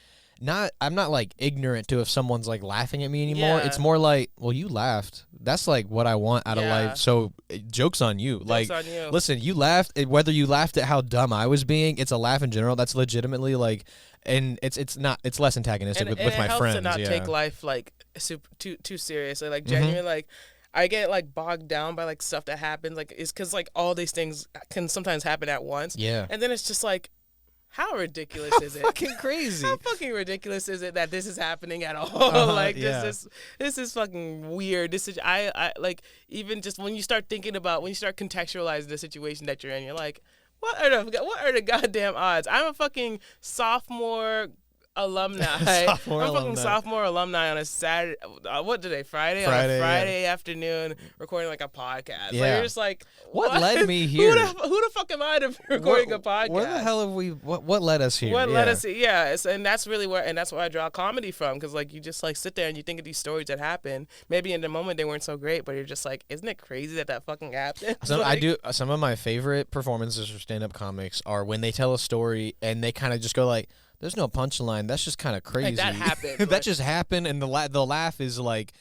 I'm not like ignorant to if someone's like laughing at me anymore. Yeah. It's more like, well, you laughed. That's like what I want out of life. So joke's on you. Listen, you laughed. Whether you laughed at how dumb I was being, it's a laugh in general. That's legitimately like, and it's not less antagonistic with my friends. And it helps to not take life like too seriously. Like genuinely, like I get like bogged down by like stuff that happens. Like it's because like all these things can sometimes happen at once. Yeah. And then it's just like, how ridiculous is it? Fucking crazy. How fucking ridiculous is it that this is happening at all? Like this is fucking weird. This is I like, even just when you start contextualizing the situation that you're in, you're like, what are the goddamn odds? I'm a fucking sophomore alumni. Sophomore I'm fucking alumni. sophomore alumni on a Saturday. What today? Friday. On Friday, a Friday afternoon, recording like a podcast. Yeah. Like, you're just like, What led me here? Who the fuck am I to be recording a podcast? Where the hell have we? What led us here? What yeah. led us? Yeah, and that's really that's where I draw comedy from, because like you just like sit there and you think of these stories that happen. Maybe in the moment they weren't so great, but you're just like, isn't it crazy that fucking happened? So Like, I do. Some of my favorite performances for stand-up comics are when they tell a story and they kind of just go like, "There's no punchline. That's just kind of crazy. Like, that happened. that Like- just happened." And the laugh is like,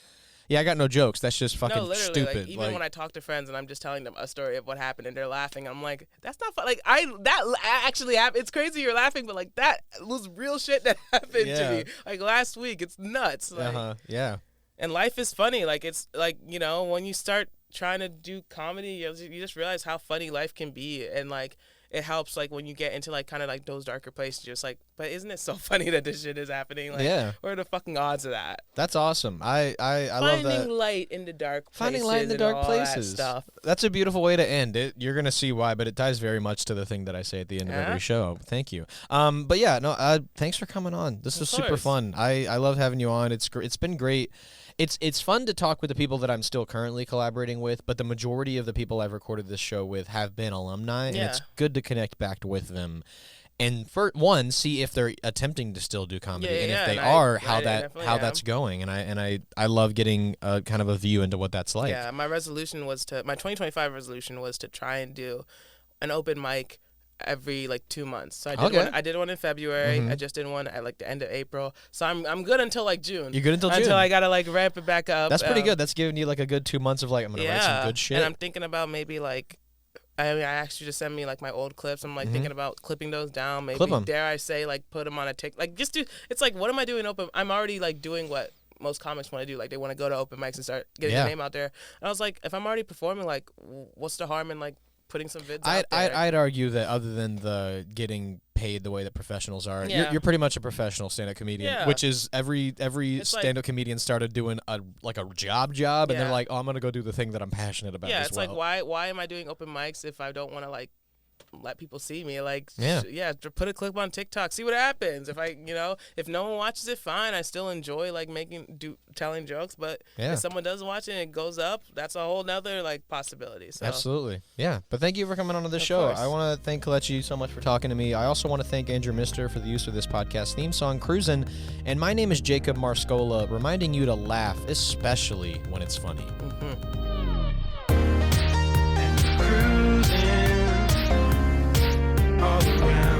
"Yeah, I got no jokes. That's just fucking no, literally, stupid." Like, even when I talk to friends and I'm just telling them a story of what happened and they're laughing, I'm like, that's not fun. Like, that actually happened. It's crazy you're laughing, but like that was real shit that happened to me. Like last week, it's nuts. Like, yeah. And life is funny. Like, it's like, when you start trying to do comedy, you just realize how funny life can be, and like it helps like when you get into like kind of like those darker places, you're just like, but isn't it so funny that this shit is happening? Like, Yeah. what are the fucking odds of that? That's awesome. I love that. Finding light in the dark places. Finding light in the dark and all places. That stuff. That's a beautiful way to end it. You're gonna see why, but it ties very much to the thing that I say at the end of Yeah? every show. Thank you. But yeah, no. Thanks for coming on. This was super course. fun. I love having you on. It's been great. It's fun to talk with the people that I'm still currently collaborating with, but the majority of the people I've recorded this show with have been alumni, and it's good to connect back with them. And for one, see if they're attempting to still do comedy, and if they are, how that's going. And I love getting kind of a view into what that's like. Yeah, my 2025 resolution was to try and do an open mic every like 2 months. So I did one in February. I just did one at like the end of April. So I'm good until like June. You're good until June. Until I gotta like ramp it back up. That's pretty good. That's giving you like a good 2 months of like, I'm gonna write some good shit. And I'm thinking about maybe like, I asked you to send me like my old clips. I'm like thinking about clipping those down. Maybe Clip 'em. dare I say like put them on a tick. Like just do. It's like, what am I doing open? I'm already like doing what most comics want to do. Like they want to go to open mics and start getting their name out there. And I was like, if I'm already performing, like what's the harm in like putting some vids out there? I'd argue that other than the getting paid the way that professionals are, you're pretty much a professional stand-up comedian, which is every stand-up comedian started doing a job, and they're like, oh, I'm gonna go do the thing that I'm passionate about. Yeah, it's like why am I doing open mics if I don't want to like let people see me? Like, put a clip on TikTok, see what happens. If if no one watches it, fine. I still enjoy like telling jokes, but if someone does watch it and it goes up, that's a whole nother like possibility. So. Absolutely, yeah. But thank you for coming on to the show. Course. I want to thank Kelechi so much for talking to me. I also want to thank Andrew Mister for the use of this podcast theme song, Cruisin'. And my name is Jacob Marscola, reminding you to laugh, especially when it's funny. Cruising all around.